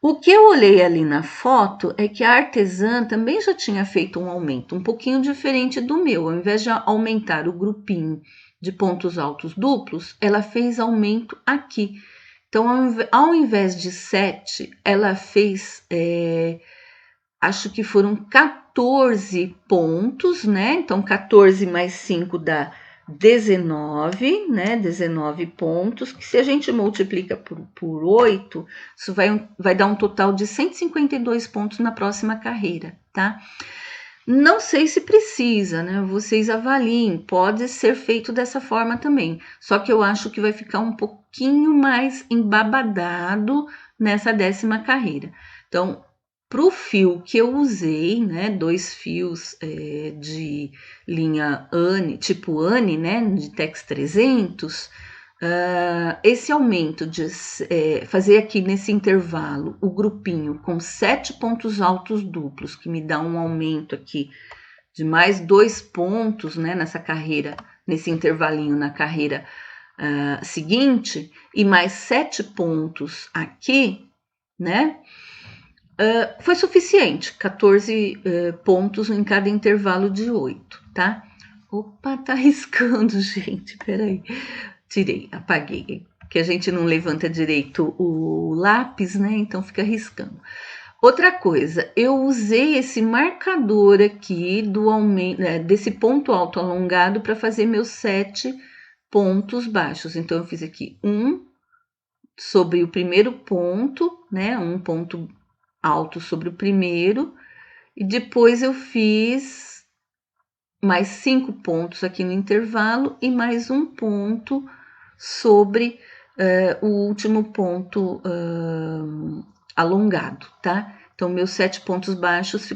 O que eu olhei ali na foto é que a artesã também já tinha feito um aumento um pouquinho diferente do meu. Ao invés de aumentar o grupinho de pontos altos duplos, ela fez aumento aqui. Então, ao invés de 7, ela fez, acho que foram 14 pontos, né? Então, 14 mais 5 dá 19, né? 19 pontos, que se a gente multiplica por 8, isso vai dar um total de 152 pontos na próxima carreira, tá? Não sei se precisa, né? Vocês avaliem, pode ser feito dessa forma também. Só que eu acho que vai ficar um pouquinho mais embabadado nessa 10ª carreira. Então, para o fio que eu usei, né? 2 fios de linha ANI, tipo ANI, né? De Tex 300. Esse aumento de fazer aqui nesse intervalo o grupinho com 7 pontos altos duplos, que me dá um aumento aqui de mais 2 pontos, né, nessa carreira, nesse intervalinho na carreira seguinte, e mais 7 pontos aqui, né, foi suficiente, 14 pontos em cada intervalo de 8, tá? Opa, tá riscando, gente, peraí. Tirei, apaguei, que a gente não levanta direito o lápis, né? Então fica riscando. Outra coisa, eu usei esse marcador aqui do aumento, desse ponto alto alongado para fazer meus 7 pontos baixos. Então eu fiz aqui um sobre o primeiro ponto, né? Um ponto alto sobre o primeiro, e depois eu fiz mais 5 pontos aqui no intervalo e mais um ponto sobre o último ponto alongado, tá? Então, meus 7 pontos baixos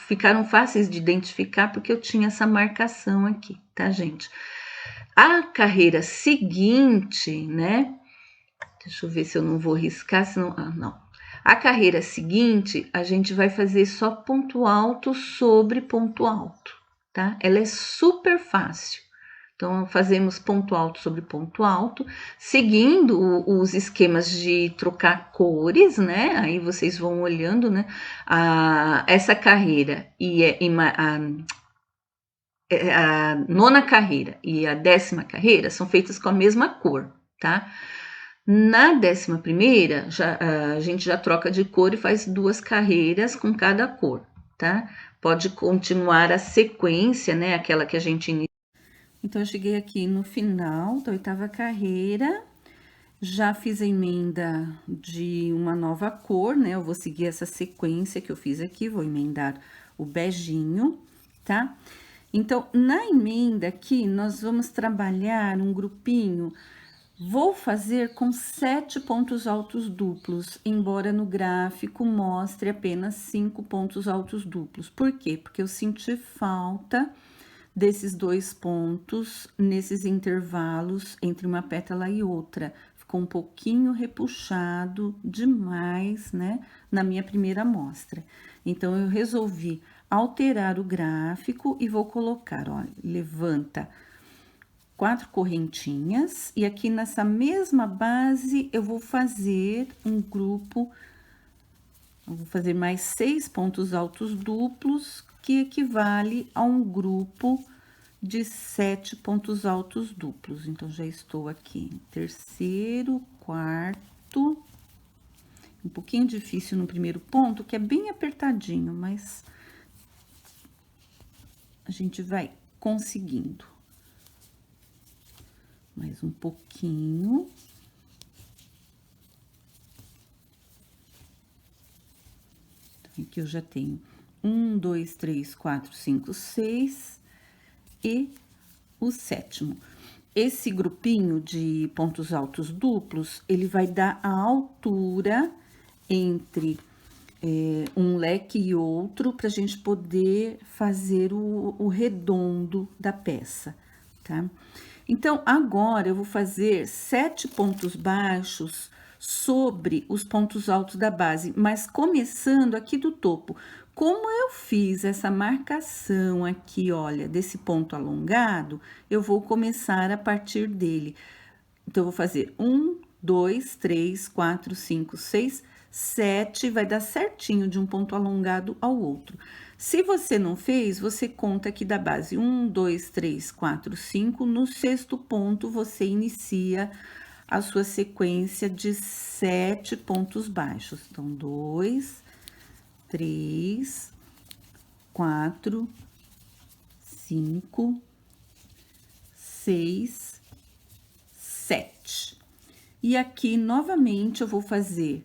ficaram fáceis de identificar porque eu tinha essa marcação aqui, tá, gente? A carreira seguinte, né? Deixa eu ver se eu não vou riscar, senão... Ah, não. A carreira seguinte, a gente vai fazer só ponto alto sobre ponto alto, tá? Ela é super fácil. Então, fazemos ponto alto sobre ponto alto, seguindo os esquemas de trocar cores, né? Aí vocês vão olhando, né? Essa carreira e a 9ª carreira e a 10ª carreira são feitas com a mesma cor, tá? Na 11ª, a gente já troca de cor e faz 2 carreiras com cada cor, tá? Pode continuar a sequência, né? Aquela que a gente inicia. Então, eu cheguei aqui no final da 8ª carreira, já fiz a emenda de uma nova cor, né? Eu vou seguir essa sequência que eu fiz aqui, vou emendar o beijinho, tá? Então, na emenda aqui, nós vamos trabalhar um grupinho. Vou fazer com 7 pontos altos duplos, embora no gráfico mostre apenas 5 pontos altos duplos. Por quê? Porque eu senti falta desses 2 pontos nesses intervalos entre uma pétala e outra. Ficou um pouquinho repuxado demais, né, na minha primeira amostra. Então, eu resolvi alterar o gráfico e vou colocar, ó, levanta 4 correntinhas, e aqui nessa mesma base eu vou fazer um grupo, eu vou fazer mais 6 pontos altos duplos, que equivale a um grupo de 7 pontos altos duplos. Então, já estou aqui em terceiro, quarto, um pouquinho difícil no primeiro ponto, que é bem apertadinho, mas a gente vai conseguindo. Mais um pouquinho. Então, aqui eu já tenho 1, 2, 3, 4, 5, 6 e o 7º. Esse grupinho de pontos altos duplos, ele vai dar a altura entre um leque e outro, para a gente poder fazer o redondo da peça, tá? Então, agora eu vou fazer 7 pontos baixos sobre os pontos altos da base, mas começando aqui do topo. Como eu fiz essa marcação aqui, olha, desse ponto alongado, eu vou começar a partir dele. Então, eu vou fazer 1, 2, 3, 4, 5, 6, 7, vai dar certinho de um ponto alongado ao outro. Se você não fez, você conta aqui da base 1, 2, 3, 4, 5. No 6º ponto, você inicia a sua sequência de 7 pontos baixos. Então, 2, 3, 4, 5, 6, 7. E aqui, novamente, eu vou fazer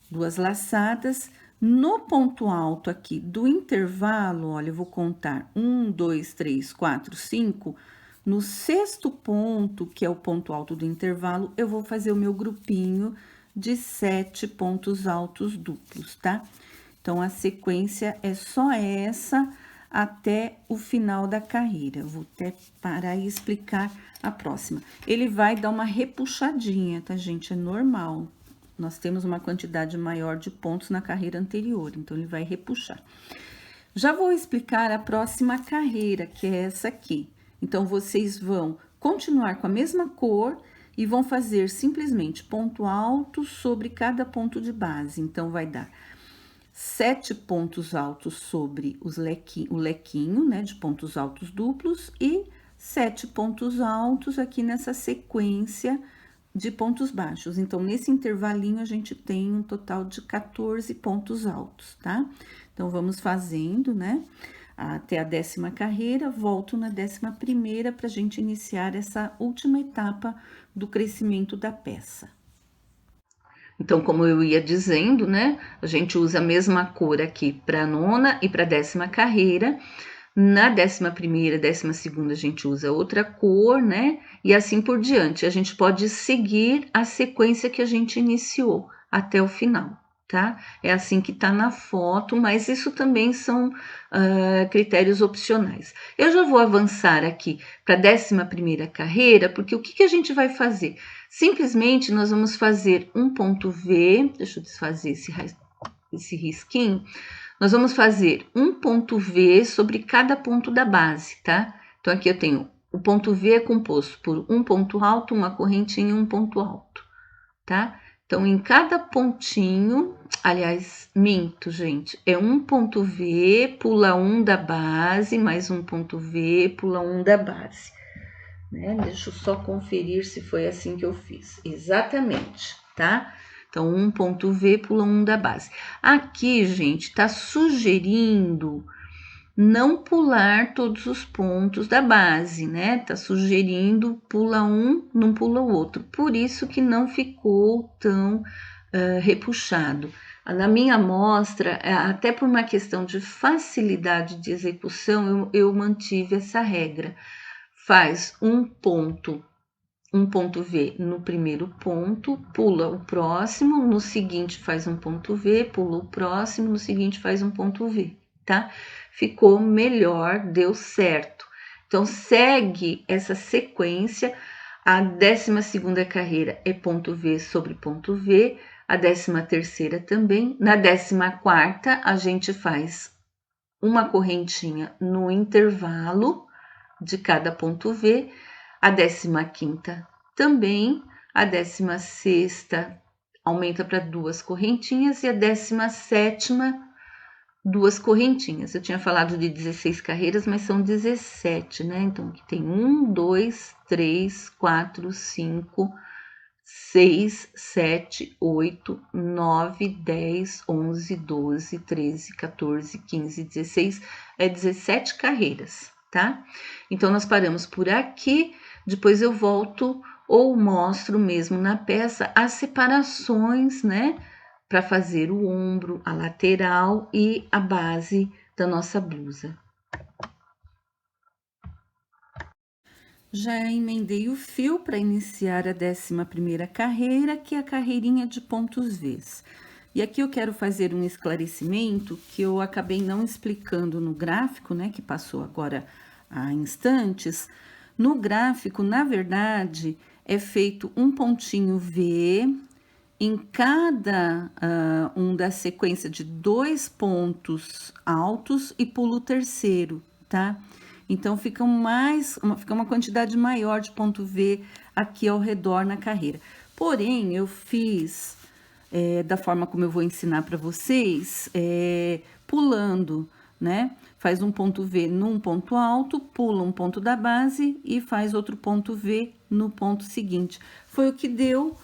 2 laçadas. No ponto alto aqui do intervalo, olha, eu vou contar 1, 2, 3, 4, 5. No 6º ponto, que é o ponto alto do intervalo, eu vou fazer o meu grupinho de 7 pontos altos duplos, tá? Então, a sequência é só essa até o final da carreira. Eu vou até parar e explicar a próxima. Ele vai dar uma repuxadinha, tá, gente? É normal. Nós temos uma quantidade maior de pontos na carreira anterior, então ele vai repuxar. Já vou explicar a próxima carreira, que é essa aqui. Então, vocês vão continuar com a mesma cor e vão fazer simplesmente ponto alto sobre cada ponto de base. Então, vai dar 7 pontos altos sobre o lequinho, né, de pontos altos duplos e 7 pontos altos aqui nessa sequência de pontos baixos. Então, nesse intervalinho, a gente tem um total de 14 pontos altos, tá? Então, vamos fazendo, né, até a 10ª carreira, volto na 11ª pra gente iniciar essa última etapa do crescimento da peça. Então, como eu ia dizendo, né, a gente usa a mesma cor aqui para a 9ª e para a 10ª carreira. Na 11ª, 12ª, a gente usa outra cor, né? E assim por diante. A gente pode seguir a sequência que a gente iniciou até o final, tá? É assim que tá na foto, mas isso também são critérios opcionais. Eu já vou avançar aqui para a 11ª carreira, porque o que a gente vai fazer? Simplesmente nós vamos fazer um ponto V, deixa eu desfazer esse risquinho. Nós vamos fazer um ponto V sobre cada ponto da base, tá? Então, aqui eu tenho o ponto V é composto por um ponto alto, uma correntinha e um ponto alto, tá? Então, em cada pontinho, aliás, minto, gente, é um ponto V, pula um da base, mais um ponto V, pula um da base, né? Deixa eu só conferir se foi assim que eu fiz. Exatamente, tá? Então, um ponto V pula um da base. Aqui, gente, tá sugerindo não pular todos os pontos da base, né? Tá sugerindo pula um, não pula o outro. Por isso que não ficou tão repuxado. Na minha amostra, até por uma questão de facilidade de execução, eu mantive essa regra. Faz um ponto V no primeiro ponto, pula o próximo, no seguinte faz um ponto V, pula o próximo, no seguinte faz um ponto V, tá? Ficou melhor, deu certo. Então, segue essa sequência. A 12ª carreira é ponto V sobre ponto V, a 13ª também. Na 14ª, a gente faz uma correntinha no intervalo de cada ponto V, a 15ª também, a 16ª aumenta para 2 correntinhas e a 17ª 2 correntinhas. Eu tinha falado de 16 carreiras, mas são 17, né? Então, aqui tem 1, 2, 3, 4, 5, 6, 7, 8, 9, 10, 11, 12, 13, 14, 15, 16, 17 carreiras, tá? Então, nós paramos por aqui, depois eu volto ou mostro mesmo na peça as separações, né? Para fazer o ombro, a lateral e a base da nossa blusa. Já emendei o fio para iniciar a 11ª carreira, que é a carreirinha de pontos Vs. E aqui eu quero fazer um esclarecimento que eu acabei não explicando no gráfico, né, que passou agora há instantes. No gráfico, na verdade, é feito um pontinho V em cada um da sequência de 2 pontos altos e pulo o terceiro, tá? Então, fica uma quantidade maior de ponto V aqui ao redor na carreira. Porém, eu fiz da forma como eu vou ensinar para vocês, pulando, né? Faz um ponto V num ponto alto, pula um ponto da base e faz outro ponto V no ponto seguinte. Foi o que deu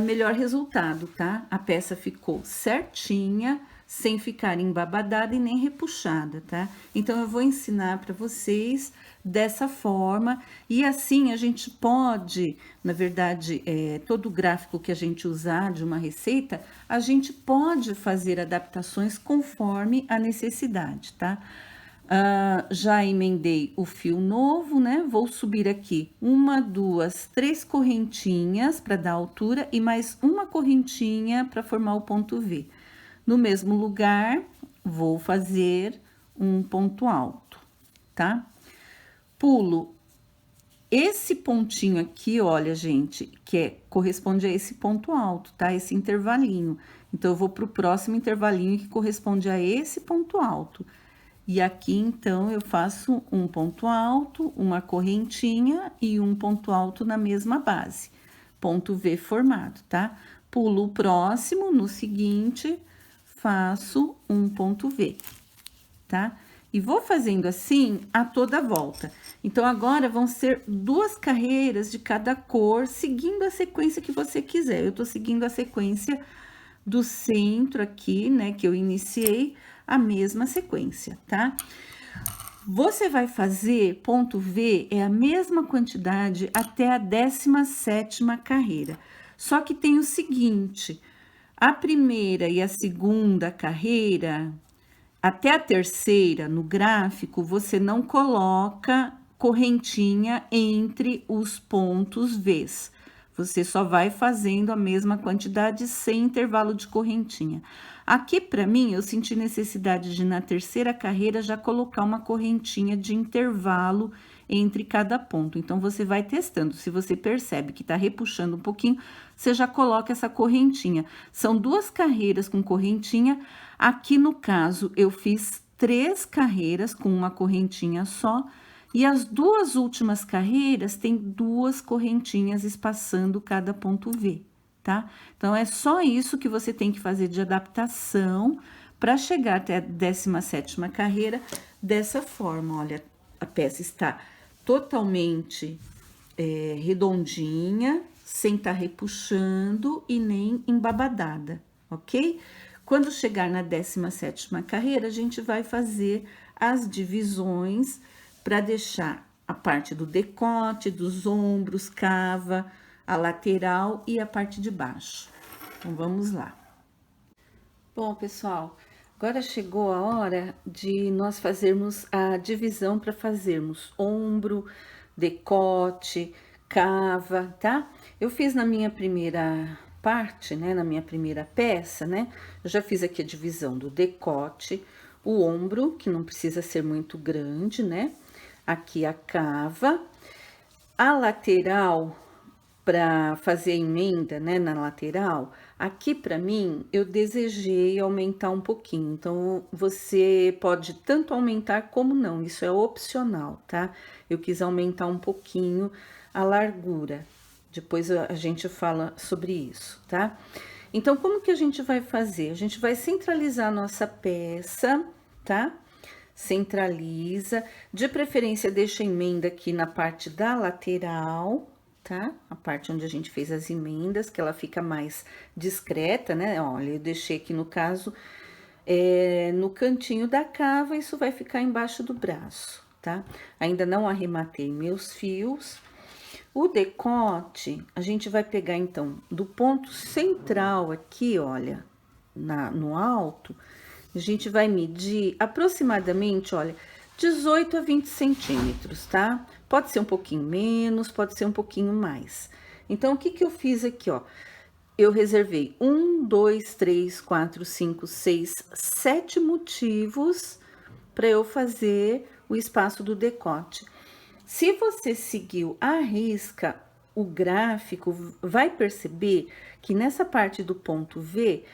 melhor resultado, tá? A peça ficou certinha, sem ficar embabadada e nem repuxada, tá? Então, eu vou ensinar para vocês dessa forma, e assim a gente pode, na verdade, todo gráfico que a gente usar de uma receita, a gente pode fazer adaptações conforme a necessidade, tá? Já emendei o fio novo, né? Vou subir aqui 1, 2, 3 correntinhas para dar altura e mais uma correntinha para formar o ponto V. No mesmo lugar, vou fazer um ponto alto, tá? Pulo esse pontinho aqui, olha, gente, corresponde a esse ponto alto, tá? Esse intervalinho. Então, eu vou pro próximo intervalinho que corresponde a esse ponto alto. E aqui, então, eu faço um ponto alto, uma correntinha e um ponto alto na mesma base. Ponto V formado, tá? Pulo o próximo, no seguinte, faço um ponto V, tá? E vou fazendo assim a toda volta. Então, agora vão ser 2 carreiras de cada cor, seguindo a sequência que você quiser. Eu tô seguindo a sequência do centro aqui, né, que eu iniciei, a mesma sequência, tá? Você vai fazer ponto V, é a mesma quantidade até a 17ª carreira. Só que tem o seguinte, a primeira e a segunda carreira, até a terceira, no gráfico, você não coloca correntinha entre os pontos Vs. Você só vai fazendo a mesma quantidade sem intervalo de correntinha. Aqui, para mim, eu senti necessidade de, na terceira carreira, já colocar uma correntinha de intervalo entre cada ponto. Então, você vai testando. Se você percebe que tá repuxando um pouquinho, você já coloca essa correntinha. São 2 carreiras com correntinha. Aqui, no caso, eu fiz 3 carreiras com uma correntinha só. E as 2 últimas carreiras tem 2 correntinhas espaçando cada ponto V, tá? Então, é só isso que você tem que fazer de adaptação para chegar até a 17ª carreira dessa forma. Olha, a peça está totalmente redondinha, sem estar repuxando e nem embabadada, ok? Quando chegar na 17ª carreira, a gente vai fazer as divisões para deixar a parte do decote, dos ombros, cava, a lateral e a parte de baixo. Então, vamos lá. Bom, pessoal, agora chegou a hora de nós fazermos a divisão para fazermos ombro, decote, cava, tá? Eu fiz na minha primeira parte, né, na minha primeira peça, né? Eu já fiz aqui a divisão do decote, o ombro, que não precisa ser muito grande, né? Aqui a cava, a lateral, para fazer a emenda, né, na lateral, aqui para mim, eu desejei aumentar um pouquinho, então, você pode tanto aumentar como não, isso é opcional, tá? Eu quis aumentar um pouquinho a largura, depois a gente fala sobre isso, tá? Então, como que a gente vai fazer? A gente vai centralizar a nossa peça, tá? Centraliza, de preferência deixa a emenda aqui na parte da lateral, tá? A parte onde a gente fez as emendas, que ela fica mais discreta, né? Olha, eu deixei aqui no caso, no cantinho da cava, isso vai ficar embaixo do braço, tá? Ainda não arrematei meus fios. O decote, a gente vai pegar então do ponto central aqui, olha, no alto, a gente vai medir aproximadamente, olha, 18 a 20 centímetros, tá? Pode ser um pouquinho menos, pode ser um pouquinho mais. Então, o que que eu fiz aqui, ó? Eu reservei 1, 2, 3, 4, 5, 6, 7 motivos para eu fazer o espaço do decote. Se você seguiu à risca o gráfico, vai perceber que nessa parte do ponto V,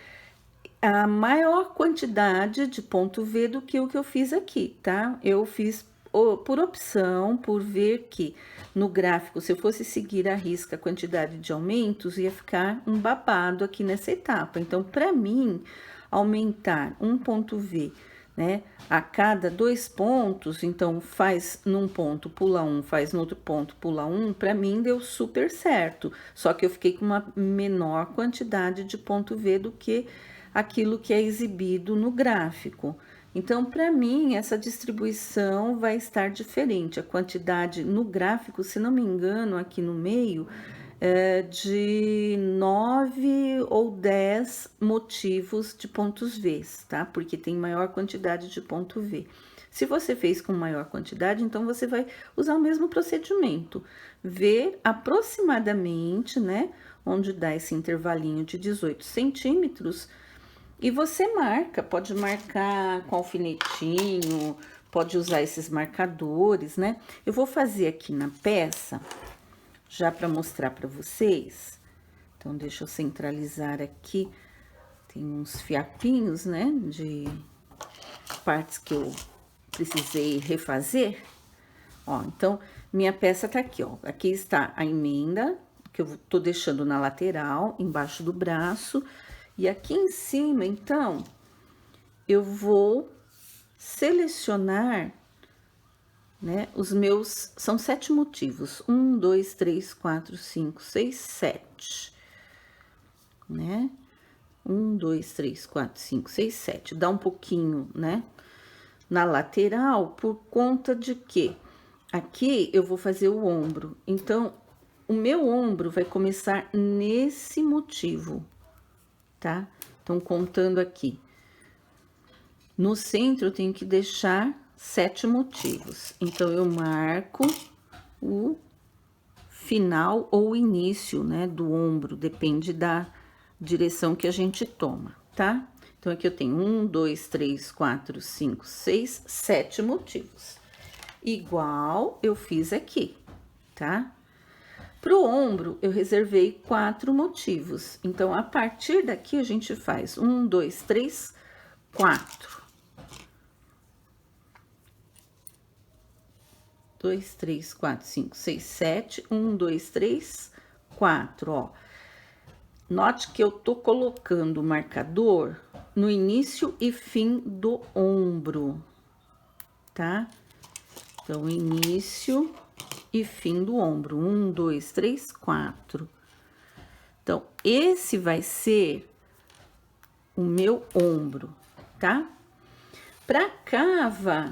a maior quantidade de ponto V do que o que eu fiz aqui, tá? Eu fiz por opção, por ver que no gráfico, se eu fosse seguir à risca a quantidade de aumentos, ia ficar um babado aqui nessa etapa. Então, para mim, aumentar um ponto V, né, a cada 2 pontos, então faz num ponto, pula um, faz no outro ponto, pula um, para mim deu super certo. Só que eu fiquei com uma menor quantidade de ponto V do que aquilo que é exibido no gráfico. Então, para mim, essa distribuição vai estar diferente. A quantidade no gráfico, se não me engano, aqui no meio, é de 9 ou 10 motivos de pontos V, tá? Porque tem maior quantidade de ponto V. Se você fez com maior quantidade, então você vai usar o mesmo procedimento. Ver aproximadamente, né, onde dá esse intervalinho de 18 centímetros, e você marca, pode marcar com alfinetinho, pode usar esses marcadores, né? Eu vou fazer aqui na peça, já para mostrar para vocês. Então, deixa eu centralizar aqui. Tem uns fiapinhos, né, de partes que eu precisei refazer. Ó, então, minha peça tá aqui, ó. Aqui está a emenda, que eu tô deixando na lateral, embaixo do braço. E aqui em cima, então, eu vou selecionar, né, os meus, são 7 motivos. 1, 2, 3, 4, 5, 6, 7, né? 1, 2, 3, 4, 5, 6, 7. Dá um pouquinho, né, na lateral, por conta de que aqui eu vou fazer o ombro. Então, o meu ombro vai começar nesse motivo, tá? Então, contando aqui. No centro, eu tenho que deixar 7 motivos. Então, eu marco o final ou início, né, do ombro, depende da direção que a gente toma, tá? Então, aqui eu tenho 1, 2, 3, 4, 5, 6, 7 motivos. Igual eu fiz aqui, tá? Pro ombro, eu reservei 4 motivos. Então, a partir daqui, a gente faz 1, 2, 3, 4. 2, 3, 4, 5, 6, 7. 1, 2, 3, 4, ó. Note que eu tô colocando o marcador no início e fim do ombro, tá? Então, início e fim do ombro. 1, 2, 3, 4. Então, esse vai ser o meu ombro, tá? Pra cava,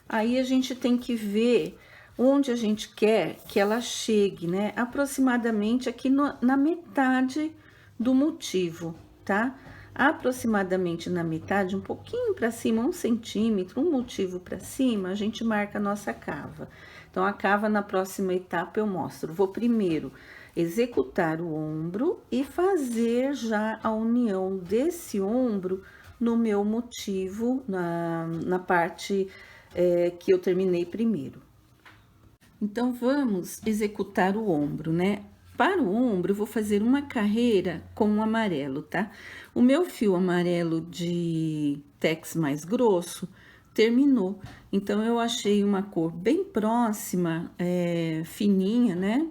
aí a gente tem que ver onde a gente quer que ela chegue, né? Aproximadamente aqui na metade do motivo, tá? Aproximadamente na metade, um pouquinho para cima, 1 centímetro, um motivo para cima, a gente marca a nossa cava. Então, a cava na próxima etapa eu mostro. Vou primeiro executar o ombro e fazer já a união desse ombro no meu motivo, na parte que eu terminei primeiro. Então, vamos executar o ombro, né? Para o ombro, eu vou fazer uma carreira com o amarelo, tá? O meu fio amarelo de tex mais grosso terminou. Então, eu achei uma cor bem próxima, fininha, né?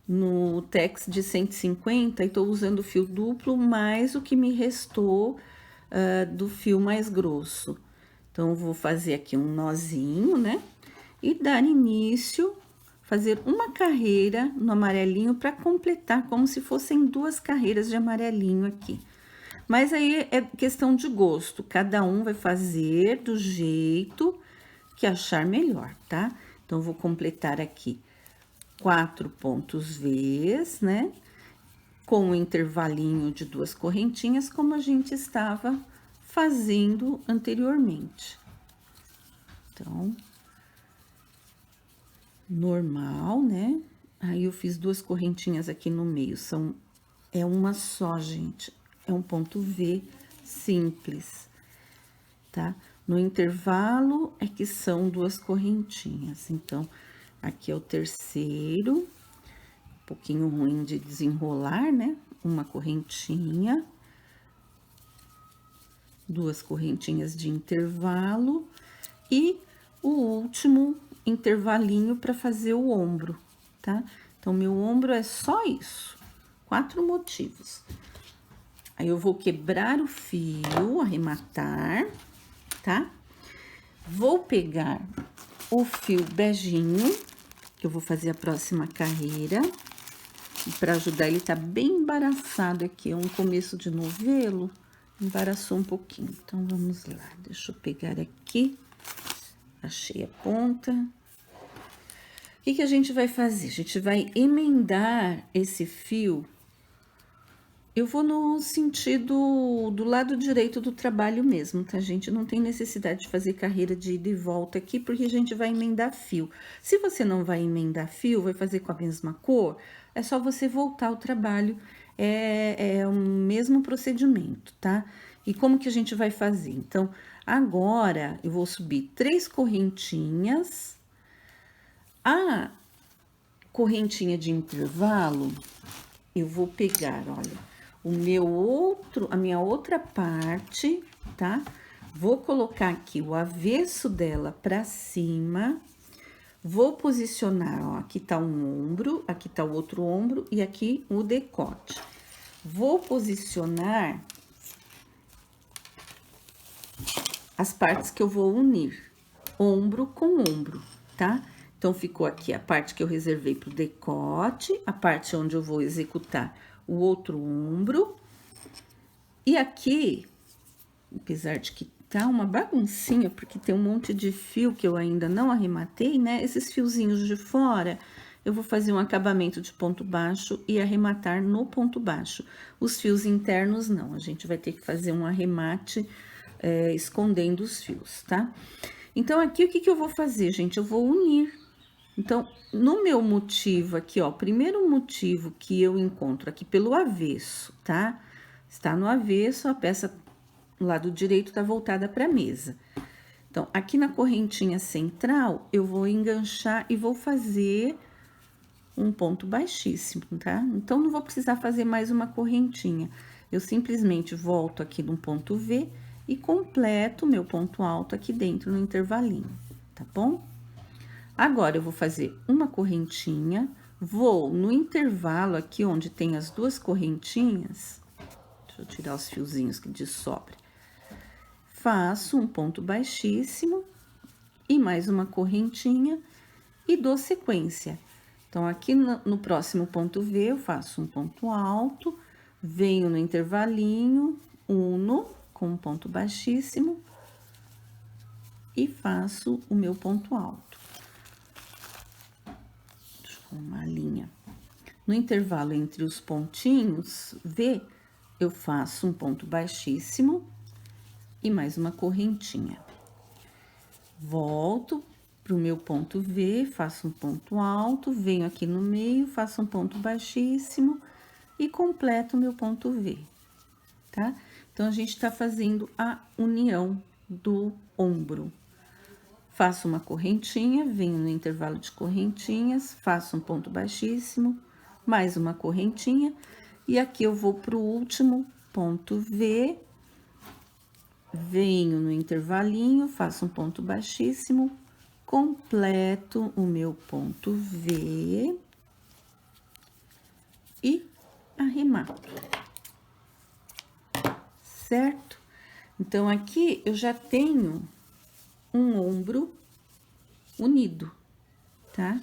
No tex de 150, e tô usando o fio duplo, mais o que me restou do fio mais grosso. Então, eu vou fazer aqui um nozinho, né? E dar início, fazer uma carreira no amarelinho para completar, como se fossem 2 carreiras de amarelinho aqui. Mas aí é questão de gosto, cada um vai fazer do jeito que achar melhor, tá? Então, vou completar aqui 4 pontos V's, né? Com um intervalinho de 2 correntinhas, como a gente estava fazendo anteriormente. Então, normal, né? Aí, eu fiz 2 correntinhas aqui no meio, é uma só, gente. É um ponto V simples, tá? No intervalo, é que são 2 correntinhas. Então, aqui é o terceiro, um pouquinho ruim de desenrolar, né? Uma correntinha, 2 correntinhas de intervalo e o último intervalinho para fazer o ombro, tá? Então, meu ombro é só isso, 4 motivos. Aí, eu vou quebrar o fio, arrematar, tá? Vou pegar o fio beijinho, que eu vou fazer a próxima carreira. para ajudar, ele tá bem embaraçado aqui, é um começo de novelo, embaraçou um pouquinho. Então, vamos lá, deixa eu pegar aqui, achei a ponta. O que que a gente vai fazer? A gente vai emendar esse fio. Eu vou no sentido do lado direito do trabalho mesmo, tá, gente? Não tem necessidade de fazer carreira de ida e volta aqui, porque a gente vai emendar fio. Se você não vai emendar fio, vai fazer com a mesma cor, é só você voltar o trabalho, é o mesmo procedimento, tá? E como que a gente vai fazer? Então, agora eu vou subir 3 correntinhas. A correntinha de intervalo, eu vou pegar, olha, a minha outra parte, tá? Vou colocar aqui o avesso dela pra cima, vou posicionar, ó, aqui tá um ombro, aqui tá o outro ombro e aqui o decote. Vou posicionar as partes que eu vou unir, ombro com ombro, tá? Então, ficou aqui a parte que eu reservei pro decote, a parte onde eu vou executar o outro ombro. E aqui, apesar de que tá uma baguncinha, porque tem um monte de fio que eu ainda não arrematei, né? Esses fiozinhos de fora, eu vou fazer um acabamento de ponto baixo e arrematar no ponto baixo. Os fios internos, não, a gente vai ter que fazer um arremate escondendo os fios, tá? Então, aqui, o que que eu vou fazer, gente? Eu vou unir. Então, no meu motivo aqui, ó, o primeiro motivo que eu encontro aqui pelo avesso, tá? Está no avesso, a peça do lado direito tá voltada para a mesa. Então, aqui na correntinha central, eu vou enganchar e vou fazer um ponto baixíssimo, tá? Então, não vou precisar fazer mais uma correntinha. Eu simplesmente volto aqui no ponto V e completo o meu ponto alto aqui dentro no intervalinho, tá bom? Agora, eu vou fazer uma correntinha, vou no intervalo aqui onde tem as duas correntinhas, deixa eu tirar os fiozinhos que de sobra, faço um ponto baixíssimo e mais uma correntinha e dou sequência. Então, aqui no próximo ponto V, eu faço um ponto alto, venho no intervalinho, uno com um ponto baixíssimo e faço o meu ponto alto. Uma linha. No intervalo entre os pontinhos V, eu faço um ponto baixíssimo e mais uma correntinha. Volto pro meu ponto V, faço um ponto alto, venho aqui no meio, faço um ponto baixíssimo e completo o meu ponto V, tá? Então, a gente tá fazendo a união do ombro. Faço uma correntinha, venho no intervalo de correntinhas, faço um ponto baixíssimo, mais uma correntinha, e aqui eu vou pro último ponto V, venho no intervalinho, faço um ponto baixíssimo, completo o meu ponto V e arremato, certo? Então, aqui eu já tenho um ombro unido, tá?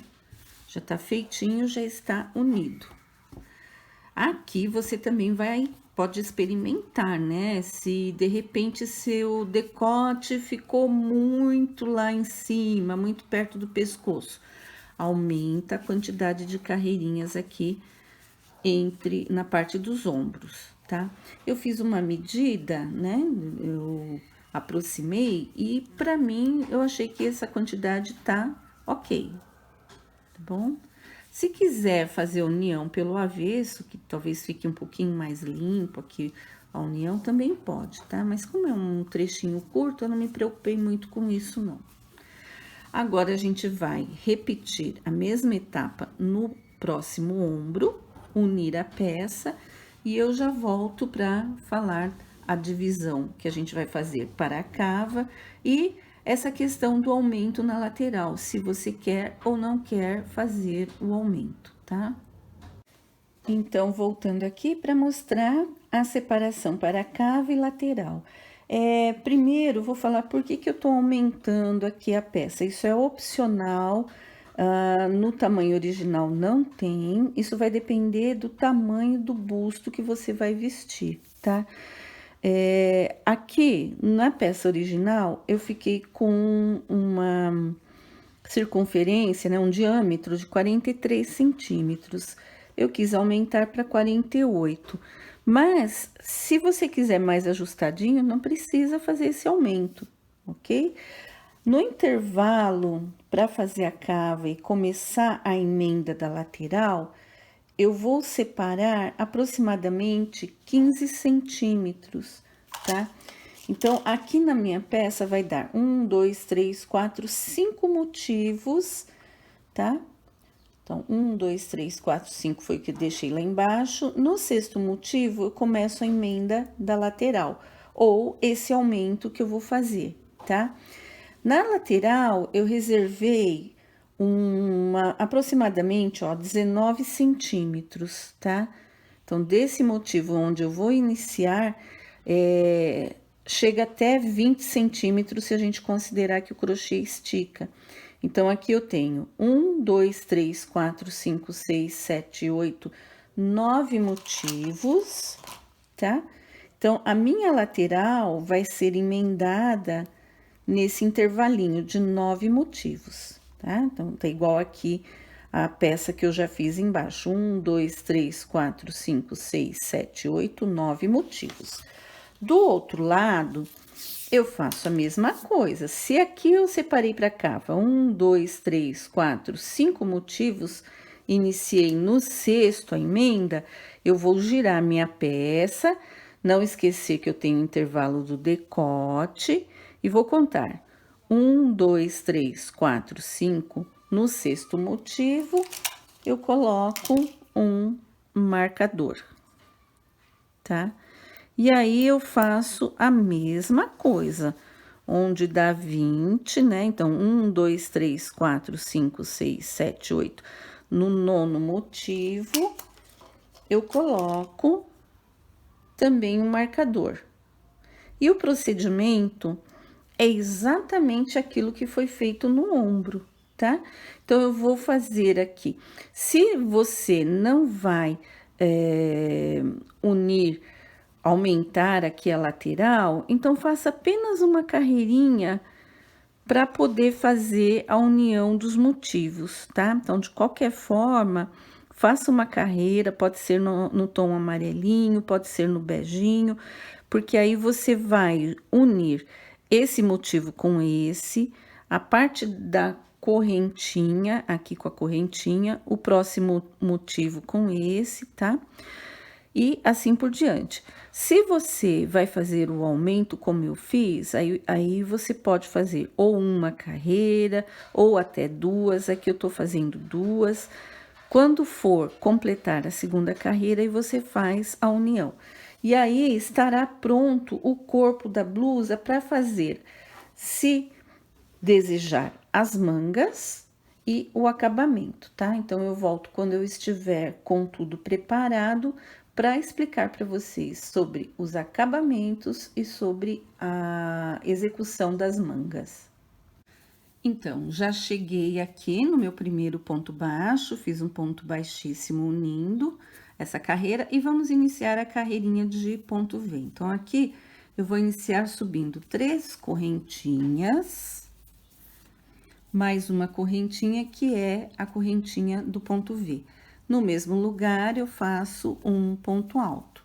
Já tá feitinho, já está unido. Aqui você também pode experimentar, né? Se de repente seu decote ficou muito lá em cima, muito perto do pescoço, aumenta a quantidade de carreirinhas aqui na parte dos ombros, tá? Eu fiz uma medida, né? Eu aproximei e para mim eu achei que essa quantidade tá ok, tá bom? Se quiser fazer a união pelo avesso, que talvez fique um pouquinho mais limpo aqui, a união também pode, tá? Mas como é um trechinho curto, eu não me preocupei muito com isso, não. Agora, a gente vai repetir a mesma etapa no próximo ombro, unir a peça, e eu já volto para falar a divisão que a gente vai fazer para a cava e essa questão do aumento na lateral, se você quer ou não quer fazer o aumento, tá? Então, voltando aqui para mostrar a separação para a cava e lateral. Primeiro, vou falar por que eu tô aumentando aqui a peça. Isso é opcional, No tamanho original não tem, isso vai depender do tamanho do busto que você vai vestir, tá? Aqui, na peça original, eu fiquei com uma circunferência, né, um diâmetro de 43 centímetros. Eu quis aumentar para 48. Mas, se você quiser mais ajustadinho, não precisa fazer esse aumento, ok? No intervalo, para fazer a cava e começar a emenda da lateral, eu vou separar aproximadamente 15 centímetros, tá? Então, aqui na minha peça vai dar 1, 2, 3, 4, 5 motivos, tá? Então, 1, 2, 3, 4, 5 foi o que eu deixei lá embaixo. No sexto motivo, eu começo a emenda da lateral, ou esse aumento que eu vou fazer, tá? Na lateral, eu reservei aproximadamente, ó, 19 centímetros, tá? Então, desse motivo onde eu vou iniciar, chega até 20 centímetros se a gente considerar que o crochê estica. Então, aqui eu tenho 1, 2, 3, 4, 5, 6, 7, 8, 9 motivos, tá? Então, a minha lateral vai ser emendada nesse intervalinho de 9 motivos, tá? Então, tá igual aqui a peça que eu já fiz embaixo. 1, 2, 3, 4, 5, 6, 7, 8, 9 motivos. Do outro lado, eu faço a mesma coisa. Se aqui eu separei para cava 1, 2, 3, 4, 5 motivos, iniciei no sexto a emenda, eu vou girar minha peça, não esquecer que eu tenho intervalo do decote, e vou contar 1, 2, 3, 4, 5. No sexto motivo, eu coloco um marcador, tá? E aí, eu faço a mesma coisa, onde dá 20, né? Então, 1, 2, 3, 4, 5, 6, 7, 8. No nono motivo, eu coloco também um marcador. E o procedimento é exatamente aquilo que foi feito no ombro, tá? Então, eu vou fazer aqui. Se você não vai unir, aumentar aqui a lateral, então faça apenas uma carreirinha para poder fazer a união dos motivos, tá? Então, de qualquer forma, faça uma carreira, pode ser no tom amarelinho, pode ser no beijinho, porque aí você vai unir esse motivo com esse, a parte da correntinha, aqui com a correntinha, o próximo motivo com esse, tá? E assim por diante. Se você vai fazer o aumento como eu fiz, aí você pode fazer ou uma carreira, ou até duas, aqui eu tô fazendo duas. Quando for completar a segunda carreira, aí você faz a união. E aí estará pronto o corpo da blusa para fazer, se desejar, as mangas e o acabamento, tá? Então, eu volto quando eu estiver com tudo preparado para explicar para vocês sobre os acabamentos e sobre a execução das mangas. Então, já cheguei aqui no meu primeiro ponto baixo, fiz um ponto baixíssimo unindo essa carreira e vamos iniciar a carreirinha de ponto V. Então, aqui eu vou iniciar subindo 3 correntinhas, mais uma correntinha que é a correntinha do ponto V. No mesmo lugar, eu faço um ponto alto.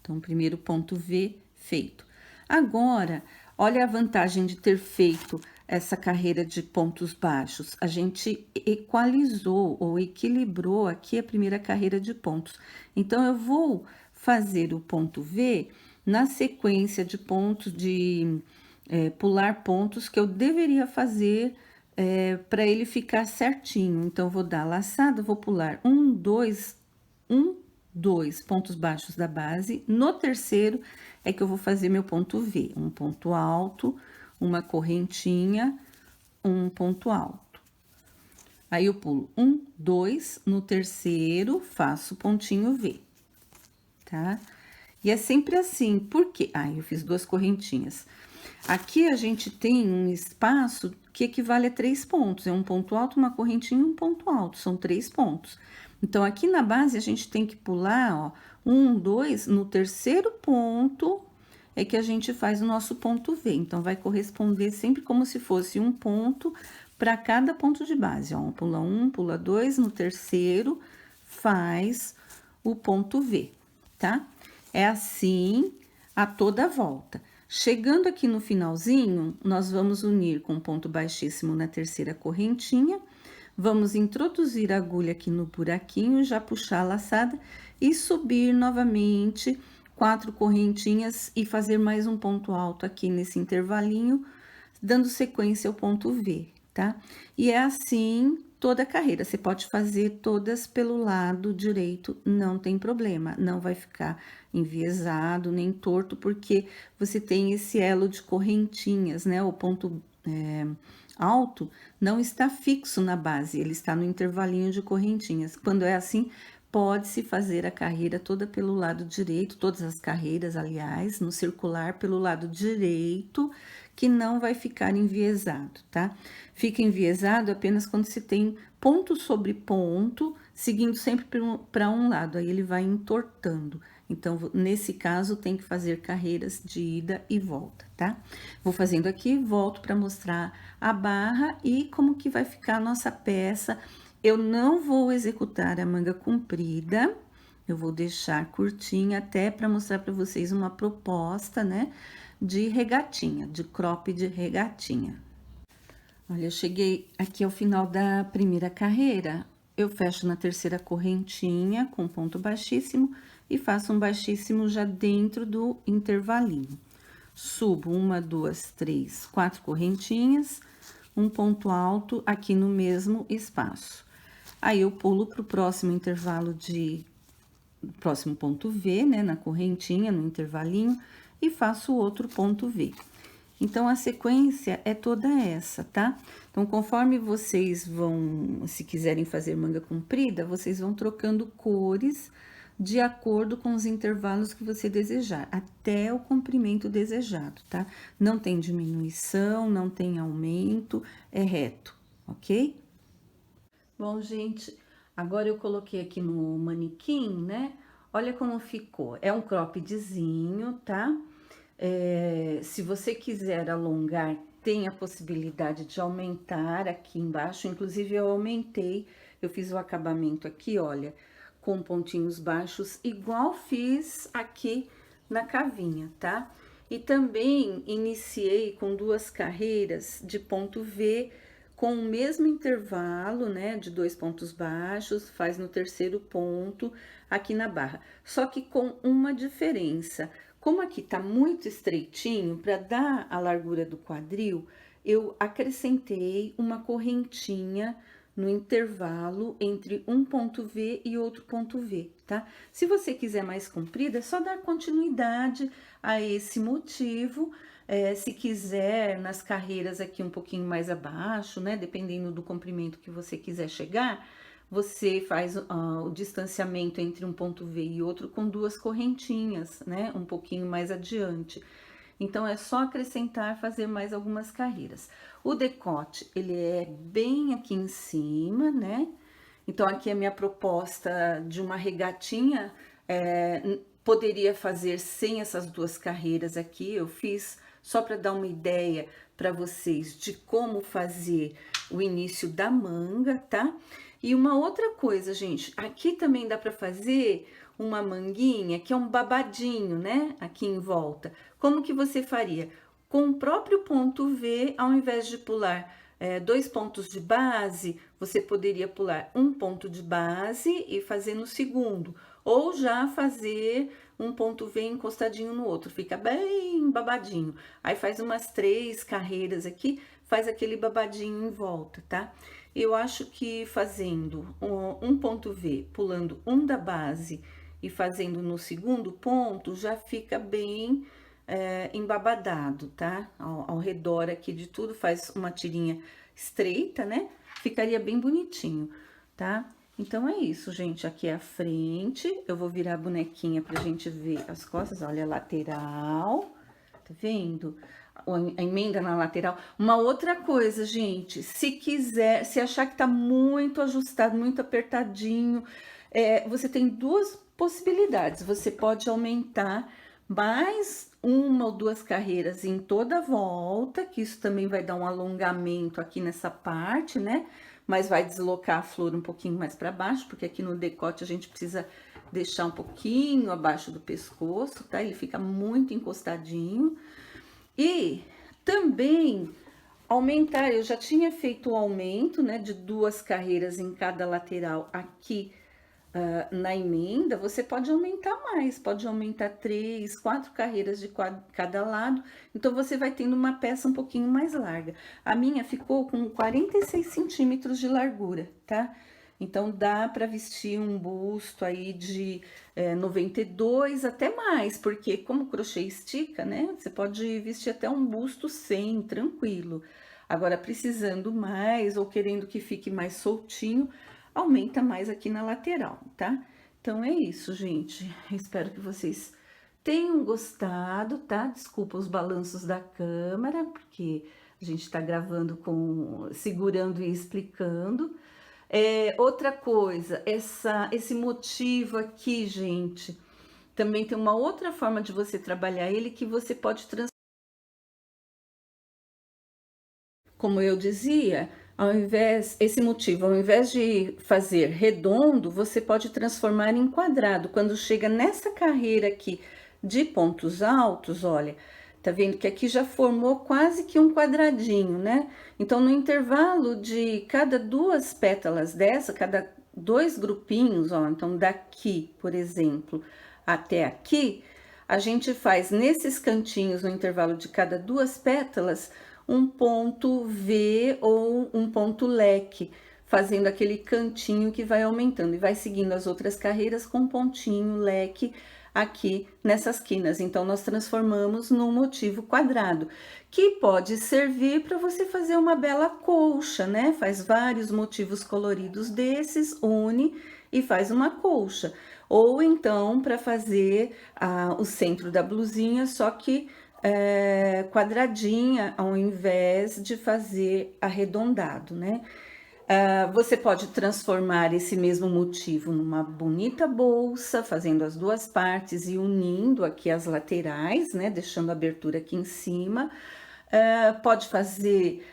Então, primeiro ponto V feito. Agora, olha a vantagem de ter feito essa carreira de pontos baixos. A gente equalizou ou equilibrou aqui a primeira carreira de pontos. Então, eu vou fazer o ponto V na sequência de pontos, pular pontos que eu deveria fazer para ele ficar certinho. Então, vou dar laçada, vou pular 1, 2, 1, 2 pontos baixos da base. No terceiro é que eu vou fazer meu ponto V, um ponto alto, uma correntinha, um ponto alto. Aí, eu pulo 1, 2, no terceiro, faço pontinho V, tá? E é sempre assim, por quê? Eu fiz 2 correntinhas. Aqui a gente tem um espaço que equivale a 3 pontos. É um ponto alto, uma correntinha e um ponto alto. São 3 pontos. Então, aqui na base, a gente tem que pular, ó, 1, 2, no terceiro ponto é que a gente faz o nosso ponto V. Então, vai corresponder sempre como se fosse um ponto para cada ponto de base, ó. Pula 1, pula 2, no terceiro faz o ponto V, tá? É assim a toda volta. Chegando aqui no finalzinho, nós vamos unir com ponto baixíssimo na terceira correntinha, vamos introduzir a agulha aqui no buraquinho, já puxar a laçada e subir novamente 4 correntinhas e fazer mais um ponto alto aqui nesse intervalinho, dando sequência ao ponto V, tá? E é assim toda a carreira. Você pode fazer todas pelo lado direito, não tem problema, não vai ficar enviesado nem torto, porque você tem esse elo de correntinhas, né? O ponto alto não está fixo na base, ele está no intervalinho de correntinhas. Quando é assim, pode-se fazer a carreira toda pelo lado direito, todas as carreiras, aliás, no circular pelo lado direito, que não vai ficar enviesado, tá? Fica enviesado apenas quando se tem ponto sobre ponto, seguindo sempre para um lado, aí ele vai entortando. Então, nesse caso, tem que fazer carreiras de ida e volta, tá? Vou fazendo aqui, volto para mostrar a barra e como que vai ficar a nossa peça. Eu não vou executar a manga comprida, eu vou deixar curtinha até para mostrar para vocês uma proposta, né, de regatinha, de crop de regatinha. Olha, eu cheguei aqui ao final da primeira carreira, eu fecho na terceira correntinha com ponto baixíssimo e faço um baixíssimo já dentro do intervalinho. Subo 1, 2, 3, 4 correntinhas, um ponto alto aqui no mesmo espaço. Aí, eu pulo para o próximo intervalo próximo ponto V, né, na correntinha, no intervalinho, e faço outro ponto V. Então, a sequência é toda essa, tá? Então, conforme vocês vão, se quiserem fazer manga comprida, vocês vão trocando cores de acordo com os intervalos que você desejar, até o comprimento desejado, tá? Não tem diminuição, não tem aumento, é reto, ok? Bom, gente, agora eu coloquei aqui no manequim, né? Olha como ficou. É um croppedzinho, tá? Se você quiser alongar, tem a possibilidade de aumentar aqui embaixo. Inclusive, eu aumentei, eu fiz o acabamento aqui, olha, com pontinhos baixos, igual fiz aqui na cavinha, tá? E também iniciei com 2 carreiras de ponto V, com o mesmo intervalo, né, de 2 pontos baixos, faz no terceiro ponto aqui na barra. Só que com uma diferença. Como aqui tá muito estreitinho, para dar a largura do quadril, eu acrescentei uma correntinha no intervalo entre um ponto V e outro ponto V, tá? Se você quiser mais comprida, é só dar continuidade a esse motivo. Se quiser, nas carreiras aqui um pouquinho mais abaixo, né? Dependendo do comprimento que você quiser chegar, você faz o distanciamento entre um ponto V e outro com 2 correntinhas, né? Um pouquinho mais adiante. Então, é só acrescentar, fazer mais algumas carreiras. O decote, ele é bem aqui em cima, né? Então, aqui a minha proposta de uma regatinha, poderia fazer sem essas 2 carreiras aqui. Eu fiz só para dar uma ideia para vocês de como fazer o início da manga, tá? E uma outra coisa, gente, aqui também dá para fazer uma manguinha, que é um babadinho, né? Aqui em volta. Como que você faria? Com o próprio ponto V, ao invés de pular 2 pontos de base, você poderia pular um ponto de base e fazer no segundo. Ou já fazer um ponto V encostadinho no outro, fica bem babadinho. Aí faz umas 3 carreiras aqui, faz aquele babadinho em volta, tá? Eu acho que fazendo um ponto V, pulando um da base e fazendo no segundo ponto, já fica bem embabadado, tá? Ao redor aqui de tudo, faz uma tirinha estreita, né? Ficaria bem bonitinho, tá? Então, é isso, gente. Aqui é a frente. Eu vou virar a bonequinha pra gente ver as costas. Olha a lateral. Tá vendo? a emenda na lateral. Uma outra coisa, gente, se quiser, se achar que tá muito ajustado, muito apertadinho, você tem duas possibilidades. Você pode aumentar mais uma ou duas carreiras em toda a volta, que isso também vai dar um alongamento aqui nessa parte, né? Mas vai deslocar a flor um pouquinho mais para baixo, porque aqui no decote a gente precisa deixar um pouquinho abaixo do pescoço, tá? Ele fica muito encostadinho. E também aumentar, eu já tinha feito o aumento, né, de duas carreiras em cada lateral aqui na emenda. Você pode aumentar mais, pode aumentar 3, 4 carreiras de cada lado, então você vai tendo uma peça um pouquinho mais larga. A minha ficou com 46 centímetros de largura, tá? Então dá para vestir um busto aí de 92 até mais, porque como o crochê estica, né? Você pode vestir até um busto 100, tranquilo. Agora, precisando mais ou querendo que fique mais soltinho, aumenta mais aqui na lateral, tá? Então é isso, gente. Espero que vocês tenham gostado, tá? Desculpa os balanços da câmera, porque a gente tá gravando segurando e explicando. Outra coisa, esse motivo aqui, gente, também tem uma outra forma de você trabalhar ele que você pode como eu dizia, esse motivo, ao invés de fazer redondo, você pode transformar em quadrado. Quando chega nessa carreira aqui de pontos altos, olha, tá vendo que aqui já formou quase que um quadradinho, né? Então, no intervalo de cada duas pétalas dessa, cada dois grupinhos, ó, então daqui, por exemplo, até aqui, a gente faz nesses cantinhos, no intervalo de cada duas pétalas, um ponto V ou um ponto leque, fazendo aquele cantinho que vai aumentando e vai seguindo as outras carreiras com pontinho, leque aqui nessas quinas. Então, nós transformamos num motivo quadrado, que pode servir para você fazer uma bela colcha, né? Faz vários motivos coloridos desses, une e faz uma colcha. Ou então, para fazer o centro da blusinha, só que quadradinha, ao invés de fazer arredondado, né? Você pode transformar esse mesmo motivo numa bonita bolsa, fazendo as duas partes e unindo aqui as laterais, né? Deixando a abertura aqui em cima. Pode fazer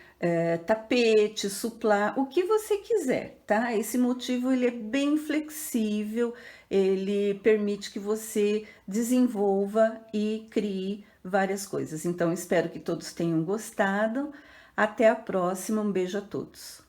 tapete, suplá, o que você quiser, tá? Esse motivo ele é bem flexível, ele permite que você desenvolva e crie várias coisas. Então, espero que todos tenham gostado. Até a próxima, um beijo a todos.